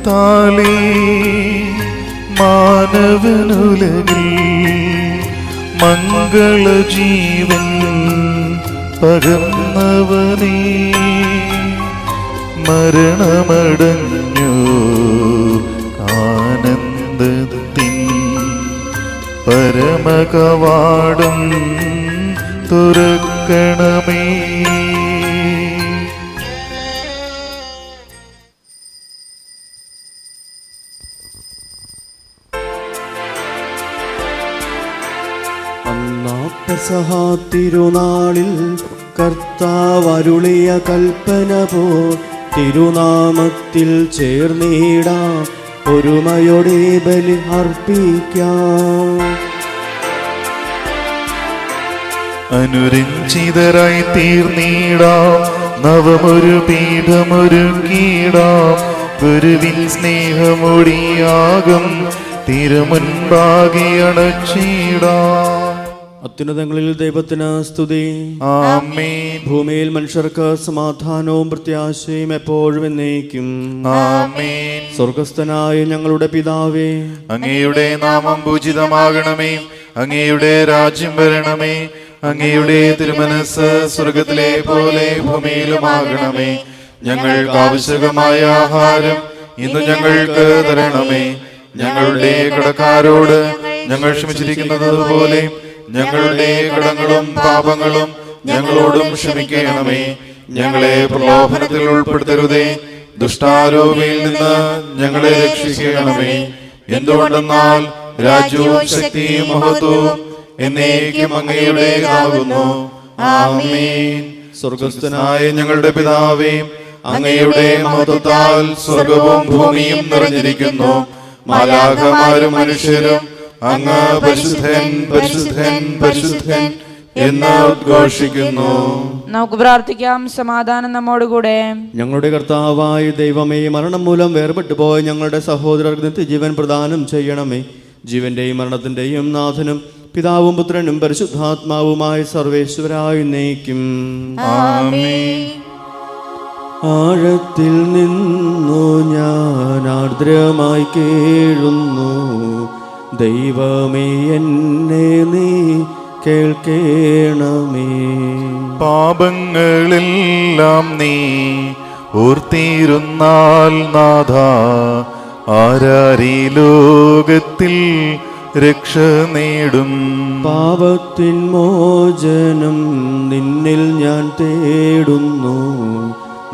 സ്നേഹത്താലേ മാനവനുലകിൽ മംഗളജീവൻ പകർന്നവനേ, മരണമടഞ്ഞു ആനന്ദത്തിൻ പരമകവാടം തുറക്കണമേ. പെസഹ തിരുനാളിൽ കർത്താവരുളിയ കൽപ്പന പോൽ തിരുനാമത്തിൽ ചേർന്നിടാം, ഒരുമയോടെ ബലി അർപ്പിക്കാം. അനുരഞ്ജിതരായി തീർന്നിടാം, നവമൊരു പീഠമൊരുക്കിടാം, ഗുരുവിൻ സ്നേഹമൊടിയാകും തിരുമുൻപാകെ അണച്ചിടാം. അത്യുന്നതങ്ങളിൽ ദൈവത്തിന് സ്തുതി. ആമേൻ. ഭൂമിയിൽ മനുഷ്യർക്ക് സമാധാനവും പ്രത്യാശയും എപ്പോഴും എന്നേക്കും. ആമേൻ. സ്വർഗസ്ഥനായ ഞങ്ങളുടെ പിതാവേ, അങ്ങയുടെ നാമം പൂജിതമാകണമേ, അങ്ങയുടെ രാജ്യം വരണമേ, അങ്ങയുടെ തിരുമനസ് സ്വർഗത്തിലെ പോലെ ഭൂമിയിലുമാകണമേ. ഞങ്ങൾക്ക് ആവശ്യമായ ആഹാരം ഇന്ന് ഞങ്ങൾക്ക് തരണമേ. ഞങ്ങളുടെ കടക്കാരോട് ഞങ്ങൾ ക്ഷമിച്ചിരിക്കുന്നത് പോലെ ഞങ്ങളുടെ കടങ്ങളും പാപങ്ങളും ഞങ്ങളോടും ക്ഷമിക്കണമേ. ഞങ്ങളെ പ്രലോഭനത്തിൽ ഉൾപ്പെടുത്തരുതേ, ദുഷ്ടാരൂപിയിൽ നിന്ന് ഞങ്ങളെ രക്ഷിക്കണമേ. എന്തുകൊണ്ടെന്നാൽ രാജ്യവും ശക്തിയും മഹത്വവും എന്നേക്കും അങ്ങയുടേതാകുന്നു. ആമേൻ. സ്വർഗസ്ഥനായ ഞങ്ങളുടെ പിതാവേ, അങ്ങയുടെ മഹത്വത്താൽ സ്വർഗവും ഭൂമിയും നിറഞ്ഞിരിക്കുന്നു. മാലാഖമാരും മനുഷ്യരും അങ്ങ് പരിശുദ്ധൻ പരിശുദ്ധൻ പരിശുദ്ധൻ എന്ന് ഉദ്ഘോഷിക്കുന്നു. നമുക്ക് പ്രാർത്ഥിക്കാം. സമാധാനം നമ്മോടുകൂടെ. ഞങ്ങളുടെ കർത്താവായ ദൈവമേ, മരണം മൂലം വേർപെട്ടു പോയ ഞങ്ങളുടെ സഹോദരർക്ക് നിത്യജീവൻ പ്രദാനം ചെയ്യണമേ. ജീവന്റെയും മരണത്തിന്റെയും നാഥനും പിതാവും പുത്രനും പരിശുദ്ധാത്മാവുമായ സർവേശ്വരായി നയിക്കും. ആമേൻ. ആഴത്തിൽ നിന്നു ഞാൻ ആർദ്രമായി കേഴുന്നു, ദൈവമേ എന്നെ നീ കേൾക്കേണമേ. പാപങ്ങളെല്ലാം നീ ഓർത്തിരുന്നാൽ നാഥ, ആരാരീ ലോകത്തിൽ രക്ഷ നേടും. പാപത്തിൻ മോചനം നിന്നിൽ ഞാൻ തേടുന്നു,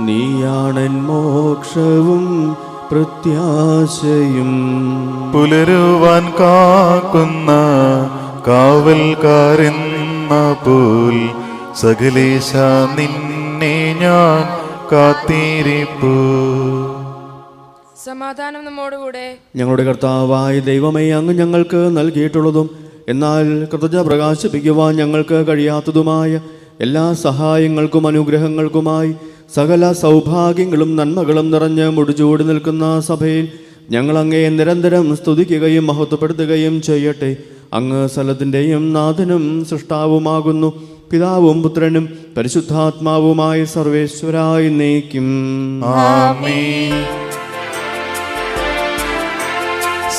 നീയാണെൻ മോക്ഷവും പ്രത്യാശയും. പുലരുവാൻ കാക്കുന്ന കാവൽക്കാരെന്ന പോൽ സകലേശ നിന്നെ ഞാൻ കാത്തിരിപ്പു. സമാധാനം നമ്മോടുകൂടെ. ഞങ്ങളുടെ കർത്താവായ ദൈവമേ, അങ്ങ് ഞങ്ങൾക്ക് നൽകിയിട്ടുള്ളതും എന്നാൽ കൃതജ്ഞത പ്രകാശിപ്പിക്കുവാൻ ഞങ്ങൾക്ക് കഴിയാത്തതുമായ എല്ലാ സഹായങ്ങൾക്കും അനുഗ്രഹങ്ങൾക്കുമായി സകല സൗഭാഗ്യങ്ങളും നന്മകളും നിറഞ്ഞ് മുടിചൂടി നിൽക്കുന്ന സഭയിൽ ഞങ്ങൾ അങ്ങയെ നിരന്തരം സ്തുതിക്കുകയും മഹത്വപ്പെടുത്തുകയും ചെയ്യട്ടെ. അങ്ങ് സ്ഥലത്തിൻ്റെയും നാഥനും സൃഷ്ടാവുമാകുന്നു. പിതാവും പുത്രനും പരിശുദ്ധാത്മാവുമായ സർവേശ്വരായി നയിക്കും. ആമേൻ.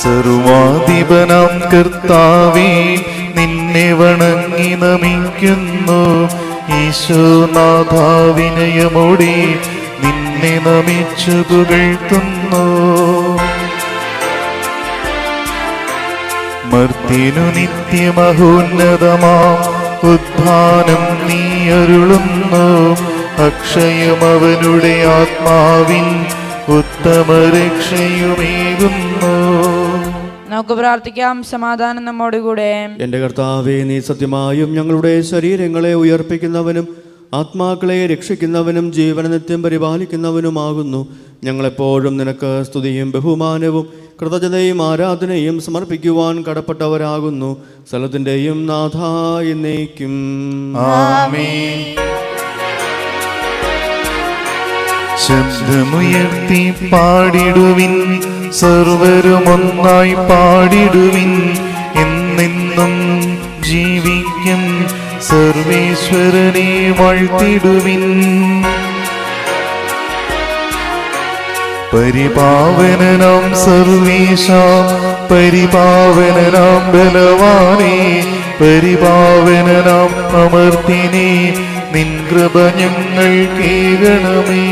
സർവാധിപനാം കർത്താവേ, നിന്നെ വണങ്ങി നമിക്കുന്നു. ഈശോനാഥ, വിനയമോടെ നിന്നെ നമിച്ചു പുകഴ്ത്തുന്നു. മർത്യനു നിത്യമഹോന്നതമാം ഉദ്ധാനം നീ അരുളുന്നു. അക്ഷയമവനുടെ ആത്മാവിൻ ഉത്തമ രക്ഷയുമേകുന്നു. നമുക്ക് പ്രാർത്ഥിക്കാം. സമാധാനം നമ്മോടുകൂടെ. എൻ്റെ കർത്താവേ, നീ സത്യമായും ഞങ്ങളുടെ ശരീരങ്ങളെ ഉയർപ്പിക്കുന്നവനും ആത്മാക്കളെ രക്ഷിക്കുന്നവനും ജീവന നിത്യം പരിപാലിക്കുന്നവനുമാകുന്നു. ഞങ്ങളെപ്പോഴും നിനക്ക് സ്തുതിയും ബഹുമാനവും കൃതജ്ഞതയും ആരാധനയും സമർപ്പിക്കുവാൻ കടപ്പെട്ടവരാകുന്നു. സ്ഥലത്തിൻ്റെയും നാഥായ എന്നേക്കും. ആമേൻ. ശബ്ദമുയർത്തി പാടിടുവിൻ, സർവരും ഒന്നായി പാടിടുവിൻ. എന്നെന്നും ജീവിക്കും സർവേശ്വരനെ വാഴ്ത്തിടുവിൻ. പരിപാവനനാം സർവേശ, പരിപാവനനാം ബലവാനേ, പരിപാവനനാം അമർത്തിനേ, നിൻ കൃപ ഞങ്ങൾ കേൾക്കണമേ.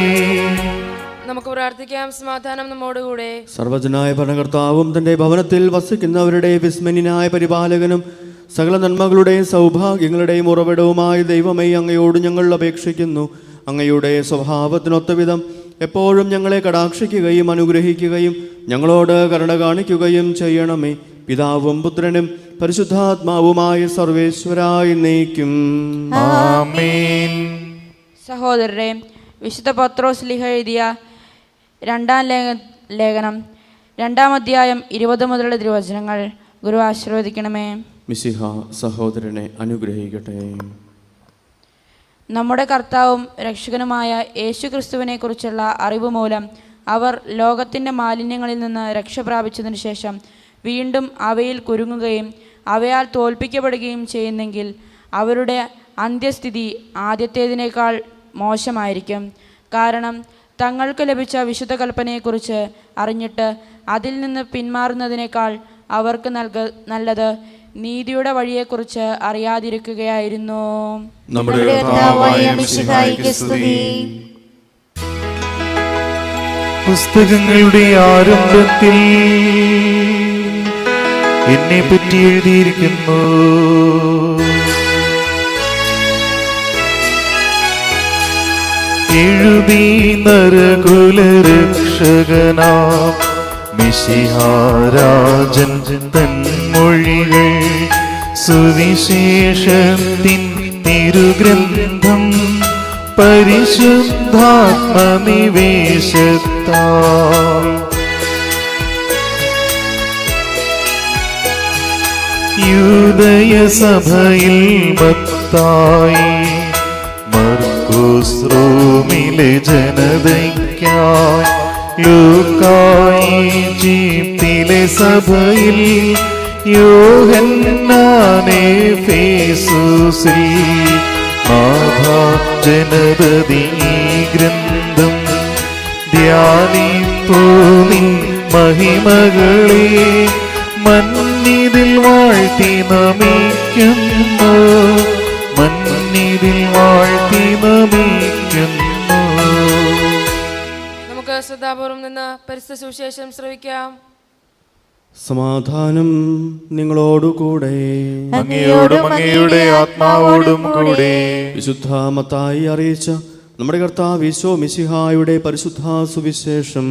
നമുക്ക് പ്രാർത്ഥിക്കാം. സമാധാനം നമ്മോടുകൂടെ. സർവ്വജനായ ഭരണകർത്താവും തൻ്റെ ഭവനത്തിൽ വസിക്കുന്നവരുടെ വിസ്മയനായ പരിപാലകനും സകല നന്മകളുടെയും സൗഭാഗ്യങ്ങളുടെയും ഉറവിടവുമായ ദൈവമേ, അങ്ങയോട് ഞങ്ങൾ അപേക്ഷിക്കുന്നു. അങ്ങയുടെ സ്വഭാവത്തിനൊത്ത വിധം എപ്പോഴും ഞങ്ങളെ കടാക്ഷിക്കുകയും അനുഗ്രഹിക്കുകയും ഞങ്ങളോട് കരുണ കാണിക്കുകയും ചെയ്യണമേ. പിതാവും പുത്രനും പരിശുദ്ധാത്മാവുമായ സർവേശ്വരായി എന്നേക്കും. ആമേൻ. സഹോദരരെ, വിശുദ്ധ പത്രോസ് ശ്ലീഹ എഴുതിയ രണ്ടാം ലേഖനം 2-ാം അധ്യായം 20 മുതലുള്ള തിരുവചനങ്ങൾ ഗുരു ആശീർവദിക്കണമേ. മിശിഹ സഹോദരനെ അനുഗ്രഹിക്കട്ടെ. നമ്മുടെ കർത്താവും രക്ഷകനുമായ യേശു ക്രിസ്തുവിനെ കുറിച്ചുള്ള അറിവ് മൂലം അവർ ലോകത്തിൻ്റെ മാലിന്യങ്ങളിൽ നിന്ന് രക്ഷ പ്രാപിച്ചതിന് ശേഷം വീണ്ടും അവയിൽ കുരുങ്ങുകയും അവയാൽ തോൽപ്പിക്കപ്പെടുകയും ചെയ്യുന്നെങ്കിൽ അവരുടെ അന്ത്യസ്ഥിതി ആദ്യത്തേതിനേക്കാൾ മോശമായിരിക്കും. കാരണം തങ്ങൾക്ക് ലഭിച്ച വിശുദ്ധ കൽപ്പനയെക്കുറിച്ച് അറിഞ്ഞിട്ട് അതിൽ നിന്ന് പിന്മാറുന്നതിനേക്കാൾ അവർക്ക് നല്ലത് നീതിയുടെ വഴിയെക്കുറിച്ച് അറിയാതിരിക്കുകയായിരുന്നു. നമ്മുടെ കർത്താവായ മിശിഹായ്ക്ക് സ്തുതി. പുസ്തകങ്ങളുടെ ആരംഭത്തിൽ എന്നെ പറ്റി എഴുതിയിരിക്കുന്നു. എഴുതി നരകുലരക്ഷകനാം മിശിഹാരാജൻ തൻ മൊഴികൾ, സുവിശേഷത്തിൻ തിരുഗ്രന്ഥം പരിശുദ്ധാത്മനിവേശത്താൽ യൂദയ സഭയിൽ മത്തായി, മർക്കോസ് റോമിലെ ജനതയ്ക്കായി, ലൂക്കായി ഈജിപ്തിലെ സഭയിൽ, യോഹന്നാനെ ഫേസൂസിൽ, മാതാ ജനതതി ഈ ഗ്രന്ഥം ധ്യാനിപ്പൂ നിൻ മഹിമകളെ, മന്നിതിൽ വാഴ്ത്തി നമിക്കുന്നു, മന്നിതിൽ വാഴ്ത്തി നമിക്കുന്നു. നമുക്ക് ശ്രദ്ധാപൂർവം നിന്ന് പരിശുദ്ധ സുവിശേഷം ശ്രവിക്കാം. സമാധാനം നിങ്ങളോടുകൂടെ. അങ്ങയോടും അങ്ങയുടെ ആത്മാവോടും കൂടെ. വിശുദ്ധ മത്തായി അറിയിച്ച നമ്മുടെ കർത്താവ് ഈശോ മിശിഹായുടെ പരിശുദ്ധ സുവിശേഷം.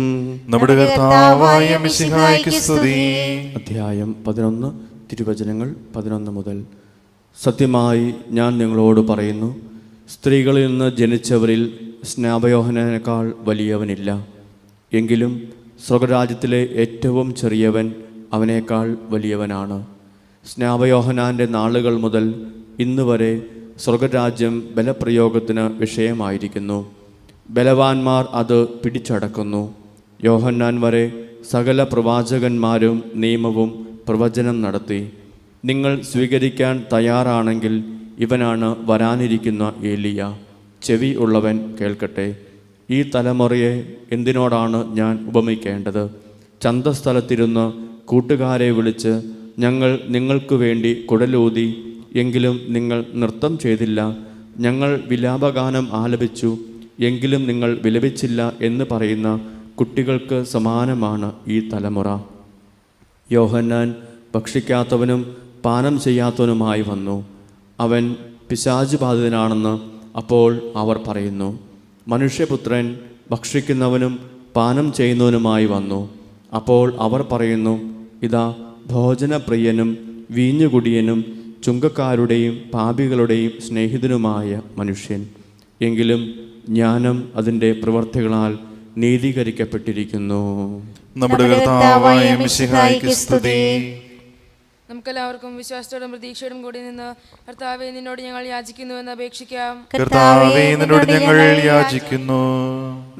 നമ്മുടെ കർത്താവായ മിശിഹായ്ക്ക് സ്തുതി. അധ്യായം 11 തിരുവചനങ്ങൾ 11 മുതൽ. സത്യമായി ഞാൻ നിങ്ങളോട് പറയുന്നു, സ്ത്രീകളിൽ നിന്ന് ജനിച്ചവരിൽ സ്നാപയോഹനേക്കാൾ വലിയവനില്ല. എങ്കിലും സ്വർഗരാജ്യത്തിലെ ഏറ്റവും ചെറിയവൻ അവനേക്കാൾ വലിയവനാണ്. സ്നാപയോഹനാൻ്റെ നാളുകൾ മുതൽ ഇന്ന് വരെ സ്വർഗരാജ്യം ബലപ്രയോഗത്തിന് വിഷയമായിരിക്കുന്നു. ബലവാന്മാർ അത് പിടിച്ചടക്കുന്നു. യോഹന്നാൻ വരെ സകല പ്രവാചകന്മാരും നിയമവും പ്രവചനം നടത്തി. നിങ്ങൾ സ്വീകരിക്കാൻ തയ്യാറാണെങ്കിൽ ഇവനാണ് വരാനിരിക്കുന്ന ഏലിയ. ചെവി ഉള്ളവൻ കേൾക്കട്ടെ. ഈ തലമുറയെ എന്തിനോടാണ് ഞാൻ ഉപമിക്കേണ്ടത്? ചന്തസ്ഥലത്തിരുന്ന് കൂട്ടുകാരെ വിളിച്ച് ഞങ്ങൾ നിങ്ങൾക്ക് വേണ്ടി കുടലൂതി, എങ്കിലും നിങ്ങൾ നൃത്തം ചെയ്തില്ല. ഞങ്ങൾ വിലാപഗാനം ആലപിച്ചു, എങ്കിലും നിങ്ങൾ വിലപിച്ചില്ല എന്ന് പറയുന്ന കുട്ടികൾക്ക് സമാനമാണ് ഈ തലമുറ. യോഹന്നാൻ ഭക്ഷിക്കാത്തവനും പാനം ചെയ്യാത്തവനുമായി വന്നു. അവൻ പിശാച് ബാധിതനാണെന്ന് അപ്പോൾ അവർ പറയുന്നു. മനുഷ്യപുത്രൻ ഭക്ഷിക്കുന്നവനും പാനം ചെയ്യുന്നവനുമായി വന്നു. അപ്പോൾ അവർ പറയുന്നു, ഇതാ ഭോജനപ്രിയനും വീഞ്ഞുകുടിയനും ചുങ്കക്കാരുടെയും പാപികളുടെയും സ്നേഹിതനുമായ മനുഷ്യൻ. എങ്കിലും ജ്ഞാനം അതിൻ്റെ പ്രവർത്തികളാൽ നീതീകരിക്കപ്പെട്ടിരിക്കുന്നു. നമ്മുടെ കർത്താവായ മിശിഹായ്ക്ക് സ്തുതി. നമുക്കെല്ലാവർക്കും വിശ്വാസത്തോടും പ്രതീക്ഷയോടും കൂടി നിന്ന് കർത്താവേ, നിന്നോട് ഞങ്ങൾ യാചിക്കുന്നു എന്ന് അപേക്ഷിക്കാം. കർത്താവേ, നിന്നോട് ഞങ്ങൾ യാചിക്കുന്നു.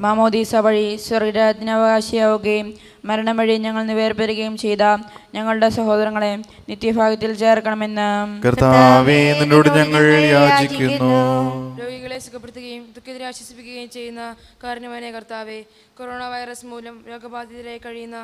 മാമോദീസ വഴി സ്വർഗ്ഗരാജ്യത്തിന് അവകാശിയാവുകയും മരണം വഴി ഞങ്ങൾ നിവേർപെറുകയും ചെയ്ത ഞങ്ങളുടെ സഹോദരങ്ങളെ നിത്യഭാഗ്യത്തിൽ ചേർക്കണമെന്ന് കർത്താവേ, നിന്നോട് ഞങ്ങൾ യാചിക്കുന്നു. രോഗികളെ സുഖപ്പെടുത്തുകയും ദുഃഖിതരെ ആശ്വസിപ്പിക്കുകയും ചെയ്യുന്ന കാരുണ്യവാനായ കർത്താവേ, കൊറോണ വൈറസ് മൂലം രോഗബാധിതരായി കഴിയുന്ന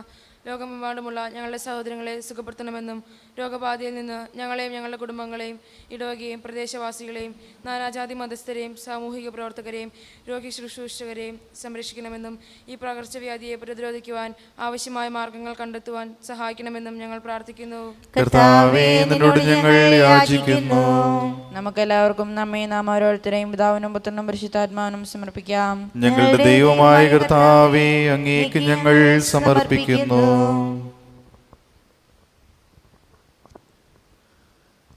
ലോകമെമ്പാടുമുള്ള ഞങ്ങളുടെ സഹോദരങ്ങളെ സുഖപ്പെടുത്തണമെന്നും രോഗബാധയിൽ നിന്ന് ഞങ്ങളെയും ഞങ്ങളുടെ കുടുംബങ്ങളെയും ഇടവകയും പ്രദേശവാസികളെയും നാനാജാതി മതസ്ഥരെയും സാമൂഹിക പ്രവർത്തകരെയും രോഗി ശുശ്രൂഷകരെയും സംരക്ഷിക്കണമെന്നും ഈ പകർച്ചവ്യാധിയെ പ്രതിരോധിക്കുവാൻ ആവശ്യമായ മാർഗങ്ങൾ കണ്ടെത്തുവാൻ സഹായിക്കണമെന്നും ഞങ്ങൾ പ്രാർത്ഥിക്കുന്നു. കർത്താവേ, നിന്നോട് ഞങ്ങൾ യാചിക്കുന്നു. നമുക്കെല്ലാവർക്കും നമ്മെ നാം ഓരോരുത്തരെയും പിതാവിനും പുത്രനും പരിശുദ്ധാത്മാവിനും സമർപ്പിക്കാം. ഞങ്ങളുടെ ദൈവമായ കർത്താവേ, അങ്ങേക്ക് ഞങ്ങൾ സമർപ്പിക്കുന്നു.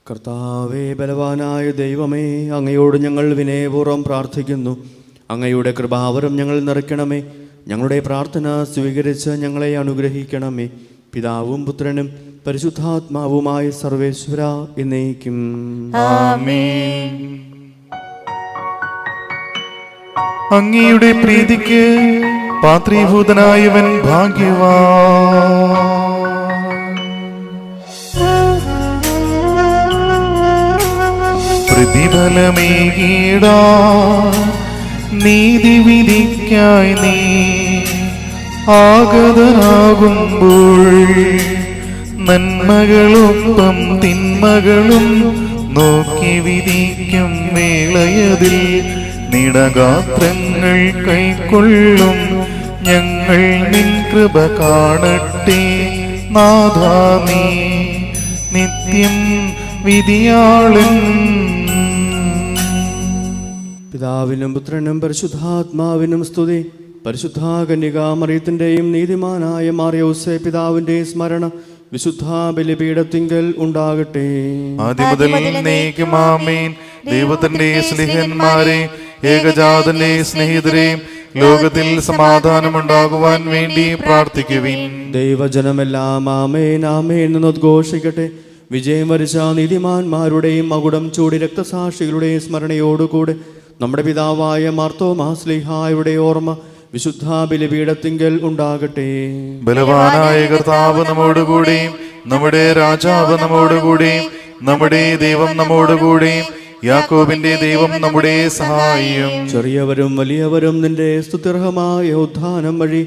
കർത്താവേ, ബലവാനായ ദൈവമേ, അങ്ങയോട് ഞങ്ങൾ വിനയപൂർവ്വം പ്രാർത്ഥിക്കുന്നു. അങ്ങയുടെ കൃപാവരം ഞങ്ങൾ നിറയ്ക്കണമേ. ഞങ്ങളുടെ പ്രാർത്ഥന സ്വീകരിച്ച് ഞങ്ങളെ അനുഗ്രഹിക്കണമേ. പിതാവും പുത്രനും പരിശുദ്ധാത്മാവുമായ സർവേശ്വര എന്നേക്കും ആമേൻ. അങ്ങയുടെ പ്രീതിക്ക് പാത്രീഭൂതനായവൻ ഭാഗ്യവാൻ. പ്രതിഫലമേകിടാ നീതിവിധിക്കായി നീ ആഗതനാകുമ്പോൾ നന്മകളൊപ്പം തിന്മകളും നോക്കി വിധിക്കും വേളയതിൽ നിടഗാത്രങ്ങൾ കൈക്കൊള്ളും ഞങ്ങൾ നിൻ കൃപ കാണട്ടെ നാഥാ, നീ നിത്യം വിധിയാളൻ. പിതാവിനും പുത്രനും പരിശുദ്ധാത്മാവിനും സ്തുതി. പരിശുദ്ധ കന്യകാമറിയത്തിൻ്റെയും നീതിമാനായ മാർയോസേ പിതാവിൻ്റെ സ്മരണ വിശുദ്ധ ബലിപീഠത്തിങ്കൽ ഉണ്ടാകട്ടെ. ആദ്യം മുതൽ എന്നേക്കും ആമേൻ. ദൈവത്തിന്റെ സ്നേഹന്മാരെ, ഏകജാതന്റെ സ്നേഹിതരെ, ലോകത്തിൽ സമാധാനമുണ്ടാകുവാൻ വേണ്ടി പ്രാർത്ഥിക്കുവിൻ. ദൈവജനമെല്ലാം ആമേൻ ആമേൻ എന്നുദ്ഘോഷിക്കട്ടെ. വിജയം വരിച്ച നീതിമാന്മാരുടെയും മകുടം ചൂടി രക്തസാക്ഷികളുടെയും സ്മരണയോടുകൂടെ നമ്മുടെ പിതാവായ മാർത്തോമാ ശ്ലീഹായുടെ ഓർമ്മ വിശുദ്ധ ബലിപീഠത്തിങ്കൽ ഉണ്ടാകട്ടെ. ബലവാനായ കർത്താവ് നമ്മോടുകൂടിയും നമ്മുടെ രാജാവ് നമ്മോടുകൂടിയും നമ്മുടെ ദൈവം നമ്മോടുകൂടിയും യാക്കോബിന്റെ ദൈവം നമ്മുടെ സഹായം. ചെറിയവരും വലിയവരും നിന്റെ സ്തുത്യർഹമായ ഉദ്ധാനം വഴി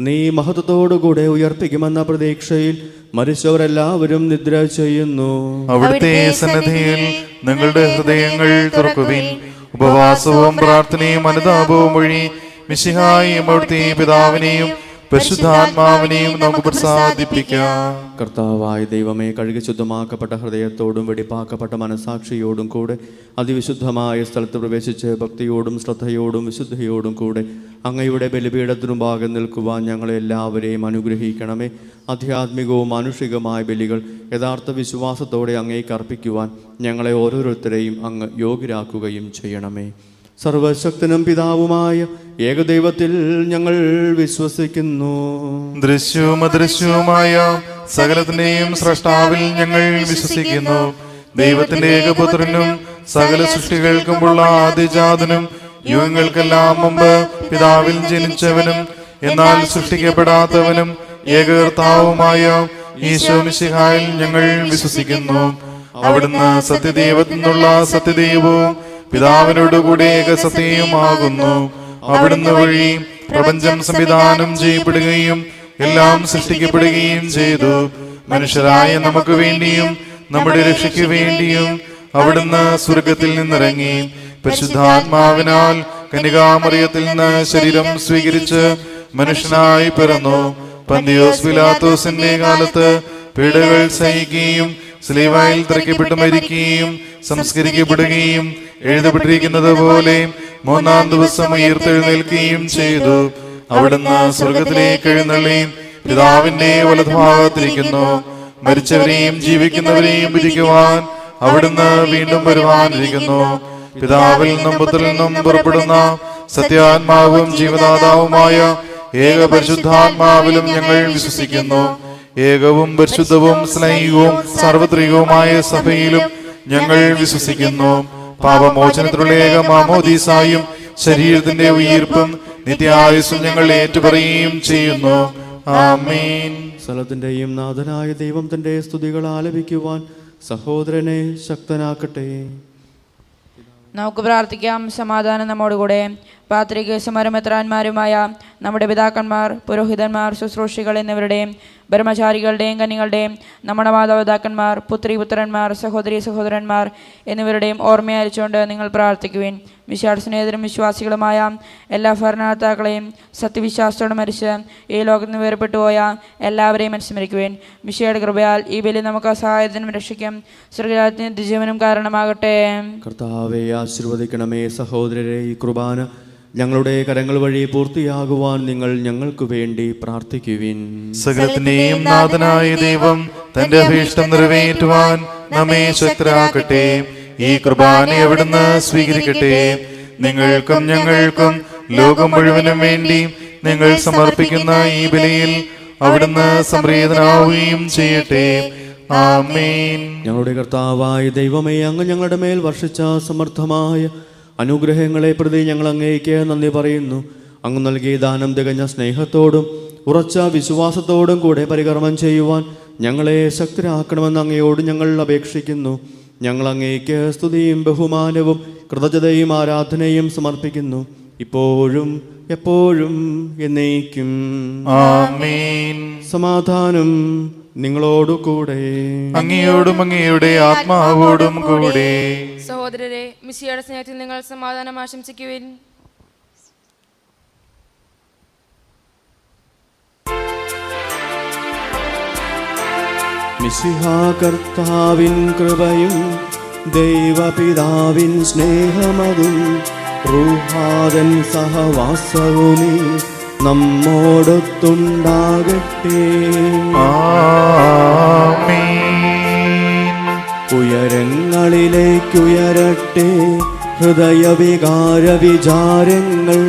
നീ മഹത്വത്തോടുകൂടെ ഉയർപ്പിക്കുമെന്ന പ്രതീക്ഷയിൽ മരിച്ചവരെല്ലാവരും നിദ്ര ചെയ്യുന്നു. അവിടുത്തെ സന്നിധിയിൽ നിങ്ങളുടെ ഹൃദയങ്ങൾ തുറക്കുവിൻ. ഉപവാസവും പ്രാർത്ഥനയും അനുതാപവും വഴി മിശിഹായെയും അവിടുത്തെ പിതാവിനെയും പരിശുദ്ധാത്മാവിനെയും നമുക്ക് പ്രസാദിപ്പിക്കാം. കർത്താവായ ദൈവമേ, കഴുകി ശുദ്ധമാക്കപ്പെട്ട ഹൃദയത്തോടും വെടിപ്പാക്കപ്പെട്ട മനസാക്ഷിയോടും കൂടെ അതിവിശുദ്ധമായ സ്ഥലത്ത് പ്രവേശിച്ച് ഭക്തിയോടും ശ്രദ്ധയോടും വിശുദ്ധിയോടും കൂടെ അങ്ങയുടെ ബലിപീഠത്തിനുമ്പാകെ നിൽക്കുവാൻ ഞങ്ങളെ എല്ലാവരെയും അനുഗ്രഹിക്കണമേ. ആധ്യാത്മികവും മാനുഷികമായ ബലികൾ യഥാർത്ഥ വിശ്വാസത്തോടെ അങ്ങേക്ക് അർപ്പിക്കുവാൻ ഞങ്ങളെ ഓരോരുത്തരെയും അങ്ങ് യോഗ്യരാക്കുകയും ചെയ്യണമേ. സർവശക്തനും പിതാവുമായ ഏകദൈവത്തിൽ ഞങ്ങൾ വിശ്വസിക്കുന്നു. ദൃശ്യവും അദൃശ്യവുമായ സകലത്തിന്റെയും സ്രഷ്ടാവിൽ ഞങ്ങൾ വിശ്വസിക്കുന്നു. ദൈവത്തിന്റെ ഏകപുത്രനും സകല സൃഷ്ടികൾക്കുമുള്ള ആദിജാതനും യുഗങ്ങൾക്കെല്ലാം മുമ്പ് പിതാവിൽ ജനിച്ചവനും എന്നാൽ സൃഷ്ടിക്കപ്പെടാത്തവനും ഏകകർത്താവുമായ ഈശോ മിശിഹായിൽ ഞങ്ങൾ വിശ്വസിക്കുന്നു. അവിടുന്ന് സത്യദൈവത്തിൽ നിന്നുള്ള സത്യദൈവവും പിതാവിനോടുകൂടി ഏകസത്യവുമാകുന്നു. അവിടുന്ന് വഴി പ്രപഞ്ചം സംവിധാനം ചെയ്യപ്പെടുകയും എല്ലാം സൃഷ്ടിക്കപ്പെടുകയും ചെയ്തു. മനുഷ്യരായ നമുക്ക് വേണ്ടിയും നമ്മുടെ രക്ഷയ്ക്ക് വേണ്ടിയും അവിടുന്ന് സ്വർഗത്തിൽ നിന്നിറങ്ങി പരിശുദ്ധാത്മാവിനാൽ കന്യകാമറിയത്തിൽ നിന്ന് ശരീരം സ്വീകരിച്ച് മനുഷ്യനായി പിറന്നു. പന്തിയോസ് പിലാത്തോസിന്റെ കാലത്ത് പീഡകൾ സഹിക്കുകയും സ്ലീവായിൽ തറയ്ക്കപ്പെട്ട് മരിക്കുകയും സംസ്കരിക്കപ്പെടുകയും എഴുതപ്പെട്ടിരിക്കുന്നത് പോലെ മൂന്നാം ദിവസം ഉയർത്തെഴുന്നേൽക്കുകയും ചെയ്തു. അവിടുന്ന് സ്വർഗത്തിലേക്ക് എഴുന്നള്ളി പിതാവിന്റെ വലതുഭാഗത്തിരിക്കുന്നു. മരിച്ചവരെയും ജീവിക്കുന്നവരെയും വിധിക്കുവാൻ അവിടുന്ന് വീണ്ടും വരുവാനിരിക്കുന്നു. പിതാവിൽ നിന്നും പുത്രനിൽ നിന്നും പുറപ്പെടുന്ന സത്യാത്മാവും ജീവദാതാവുമായ ഏക പരിശുദ്ധാത്മാവിലും ഞങ്ങൾ വിശ്വസിക്കുന്നു. ഏകവും പരിശുദ്ധവും സ്നേഹികവും സാർവത്രികവുമായ സഭയിലും ഞങ്ങൾ വിശ്വസിക്കുന്നു. പാപമോചനത്തിലുള്ള ഏക മാമോദീസായും ശരീരത്തിന്റെ ഉയിർപ്പും നിത്യായുസ്സും ഞങ്ങൾ ഏറ്റുപറയുകയും ചെയ്യുന്നു. ആമേൻ. സ്ഥലത്തിന്റെയും നാഥനായ ദൈവം തന്റെ സ്തുതികൾ ആലപിക്കുവാൻ സഹോദരനെ ശക്തനാക്കട്ടെ. നമുക്ക് പ്രാർത്ഥിക്കാം. സമാധാനം നമ്മോടുകൂടെ. പാത്രിക സമരമെത്രാന്മാരുമായ നമ്മുടെ പിതാക്കന്മാർ, പുരോഹിതന്മാർ, ശുശ്രൂഷികൾ എന്നിവരുടെയും ബ്രഹ്മചാരികളുടെയും കന്യകളുടെയും നമ്മുടെ മാതാപിതാക്കന്മാർ, പുത്രന്മാർ, സഹോദരന്മാർ എന്നിവരുടെയും ഓർമ്മയരിച്ചുകൊണ്ട് നിങ്ങൾ പ്രാർത്ഥിക്കുവിൻ. വിശ്വാസസ്നേഹിതരും വിശ്വാസികളുമായ എല്ലാ ഭരണകർത്താക്കളെയും സത്യവിശ്വാസത്തോടെ മരിച്ച് ഈ ലോകത്ത് നിന്ന് വേർപെട്ടു പോയ എല്ലാവരെയും അനുസ്മരിക്കുവിൻ. മിശിഹായുടെ കൃപയാൽ ഈ ബലി നമുക്ക് സഹായത്തിനും രക്ഷിക്കും സ്വർഗ്ഗരാജ്യത്തിന് നിത്യജീവനും കാരണമാകട്ടെ. കർത്താവെ ആശീർവദിക്കണമേ. സഹോദരരെ, ഈ കുർബാന ഞങ്ങളുടെ കരങ്ങൾ വഴി പൂർത്തിയാകുവാൻ നിങ്ങൾ ഞങ്ങൾക്ക് വേണ്ടി പ്രാർത്ഥിക്കുവിൻ. സകലത്തിന്റെയും നാഥനായ ദൈവം തന്റെ അഭീഷ്ടം നിറവേറ്റുവാൻ നമ്മെ ശക്തരാക്കട്ടെ. ഈ കുർബാന അവിടുന്ന് സ്വീകരിക്കട്ടെ. നിങ്ങൾക്കും ഞങ്ങൾക്കും ലോകം മുഴുവനും വേണ്ടി നിങ്ങൾ സമർപ്പിക്കുന്ന ഈ ബലിയിൽ അവിടുന്ന് സംപ്രീതനാവുകയും ചെയ്യട്ടെ. ആമേൻ. ഞങ്ങളുടെ കർത്താവായ ദൈവമേ, അങ്ങ് ഞങ്ങളുടെ മേൽ വർഷിച്ച സമർത്ഥമായ അനുഗ്രഹങ്ങളെ പ്രതി ഞങ്ങൾ അങ്ങേക്ക് നന്ദി പറയുന്നു. അങ്ങ് നൽകിയ ദാനം തികഞ്ഞ സ്നേഹത്തോടും ഉറച്ച വിശ്വാസത്തോടും കൂടെ പരികർമ്മം ചെയ്യുവാൻ ഞങ്ങളെ ശക്തരാക്കണമെന്ന് അങ്ങയോട് ഞങ്ങൾ അപേക്ഷിക്കുന്നു. ഞങ്ങൾ അങ്ങേക്ക് സ്തുതിയും ബഹുമാനവും കൃതജ്ഞതയും ആരാധനയും സമർപ്പിക്കുന്നു, ഇപ്പോഴും എപ്പോഴും എന്നേക്കും. ആമേൻ. സമാധാനം നിങ്ങളോടു കൂടെ. അങ്ങയോടും അങ്ങയുടെ ആത്മാവോടും കൂടെ. സഹോദരരെ, മിശിഹായുടെ സ്നേഹത്തിൽ നിങ്ങൾ സമാധാനം ആശംസിക്കുവിൻ. മിശിഹാ കർത്താവിൻ കൃപയും ദൈവപിതാവിൻ സ്നേഹമതും റൂഹാദൻ സഹവാസവുമീ നമ്മോടൊത്തുണ്ടാകട്ടെ. ഉയരങ്ങളിലേക്കുയരട്ടെ ഹൃദയവികാര വിചാരങ്ങൾ,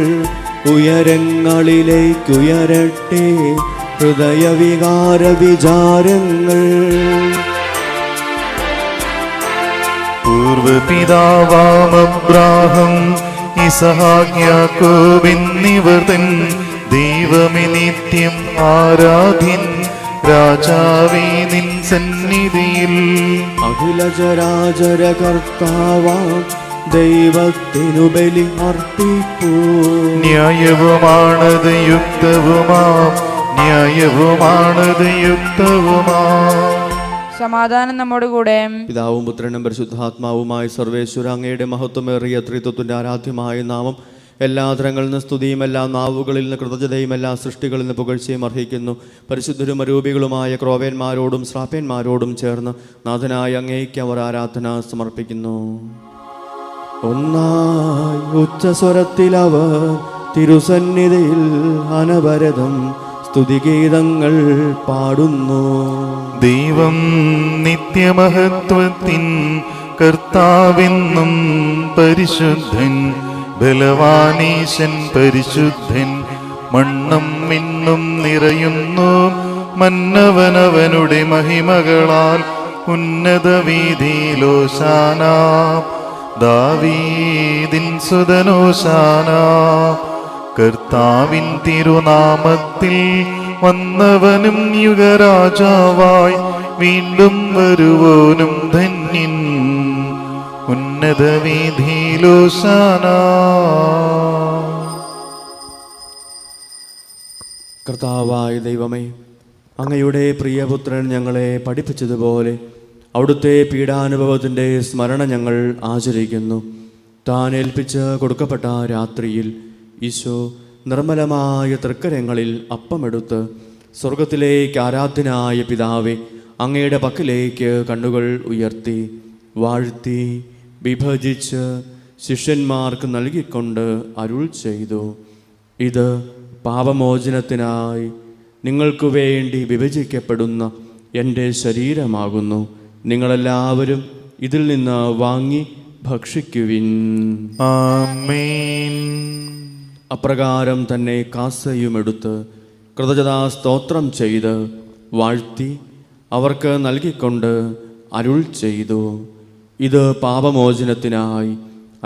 ഉയരങ്ങളിലേക്കുയരട്ടെ ഹൃദയവികാര വിചാരങ്ങൾ. പൂർവപിതാവാം അബ്രാഹം, ഇസഹാക്ക്, യാക്കോബ് എന്നിവർ തൻ ദൈവമേ നിത്യം ആരാധ്യൻ, രാജാവേ നിൻ സന്നിധിയിൽ അഖില ചരാചര കർത്താവാം ദൈവത്തിനു ബലി അർപ്പിപ്പൂ. ന്യായവുമാണത് യുക്തവുമാം, ന്യായവുമാണത് യുക്തവുമാം. സമാധാനം നമ്മോടുകൂടെ. പിതാവും പുത്രനും പരിശുദ്ധാത്മാവുമായ സർവേശ്വര, അങ്ങയുടെ മഹത്വമേറിയ ത്രിത്വത്തിന്റെ ആരാധ്യമായ നാമം എല്ലാ തരങ്ങളിൽ നിന്ന് സ്തുതിയും എല്ലാ നാവുകളിൽ നിന്ന് കൃതജ്ഞതയും എല്ലാ സൃഷ്ടികളിൽ നിന്ന് പുകഴ്ചയും അർഹിക്കുന്നു. പരിശുദ്ധരും അരൂപികളുമായ ക്രോവേന്മാരോടും ശ്രാപ്യന്മാരോടും ചേർന്ന് നാഥനായ അങ്ങേക്ക് അവർ ആരാധന സമർപ്പിക്കുന്നു. ഒന്നായി ഉച്ചസ്വരത്തിലവർ തിരുസന്നിധിയിൽ അനവരതം സ്തുതിഗീതങ്ങൾ പാടുന്നു. ദൈവം നിത്യമഹത്വത്തിൻ കർത്താവെന്നും പരിശുദ്ധൻ, ബലവാനീശൻ പരിശുദ്ധൻ, മണ്ണും മിന്നും നിറയുന്നു മന്നവനവനുടെ മഹിമകളാൽ. ഉന്നത വീതിയിലോശാന, ദാവീദിൻ സുതനോശാന. കർത്താവിൻ തിരുനാമത്തിൽ വന്നവനും യുഗരാജാവായി വീണ്ടും വരുവോനും ധന്യൻ. ഉന്നത വീതിയിലോശാന. കർത്താവായ ദൈവമേ, അങ്ങയുടെ പ്രിയപുത്രൻ ഞങ്ങളെ പഠിപ്പിച്ചതുപോലെ അവിടുത്തെ പീഡാനുഭവത്തിൻ്റെ സ്മരണ ഞങ്ങൾ ആചരിക്കുന്നു. താൻ ഏൽപ്പിച്ച് കൊടുക്കപ്പെട്ട രാത്രിയിൽ ഈശോ നിർമ്മലമായ തൃക്കരങ്ങളിൽ അപ്പമെടുത്ത് സ്വർഗത്തിലേക്ക് ആരാധ്യനായ പിതാവേ, അങ്ങയുടെ പക്കലേക്ക് കണ്ണുകൾ ഉയർത്തി വാഴ്ത്തി വിഭജിച്ച് ശിഷ്യന്മാർക്ക് നൽകിക്കൊണ്ട് അരുൾ ചെയ്തു, ഇത് പാപമോചനത്തിനായി നിങ്ങൾക്ക് വേണ്ടി വിഭജിക്കപ്പെടുന്ന എൻ്റെ ശരീരമാകുന്നു. നിങ്ങളെല്ലാവരും ഇതിൽ നിന്ന് വാങ്ങി ഭക്ഷിക്കുവിൻ. ആമേൻ. അപ്രകാരം തന്നെ കാസയുമെടുത്ത് കൃതജ്ഞതാ സ്തോത്രം ചെയ്ത് വാഴ്ത്തി അവർക്ക് നൽകിക്കൊണ്ട് അരുൾ ചെയ്തു, ഇത് പാപമോചനത്തിനായി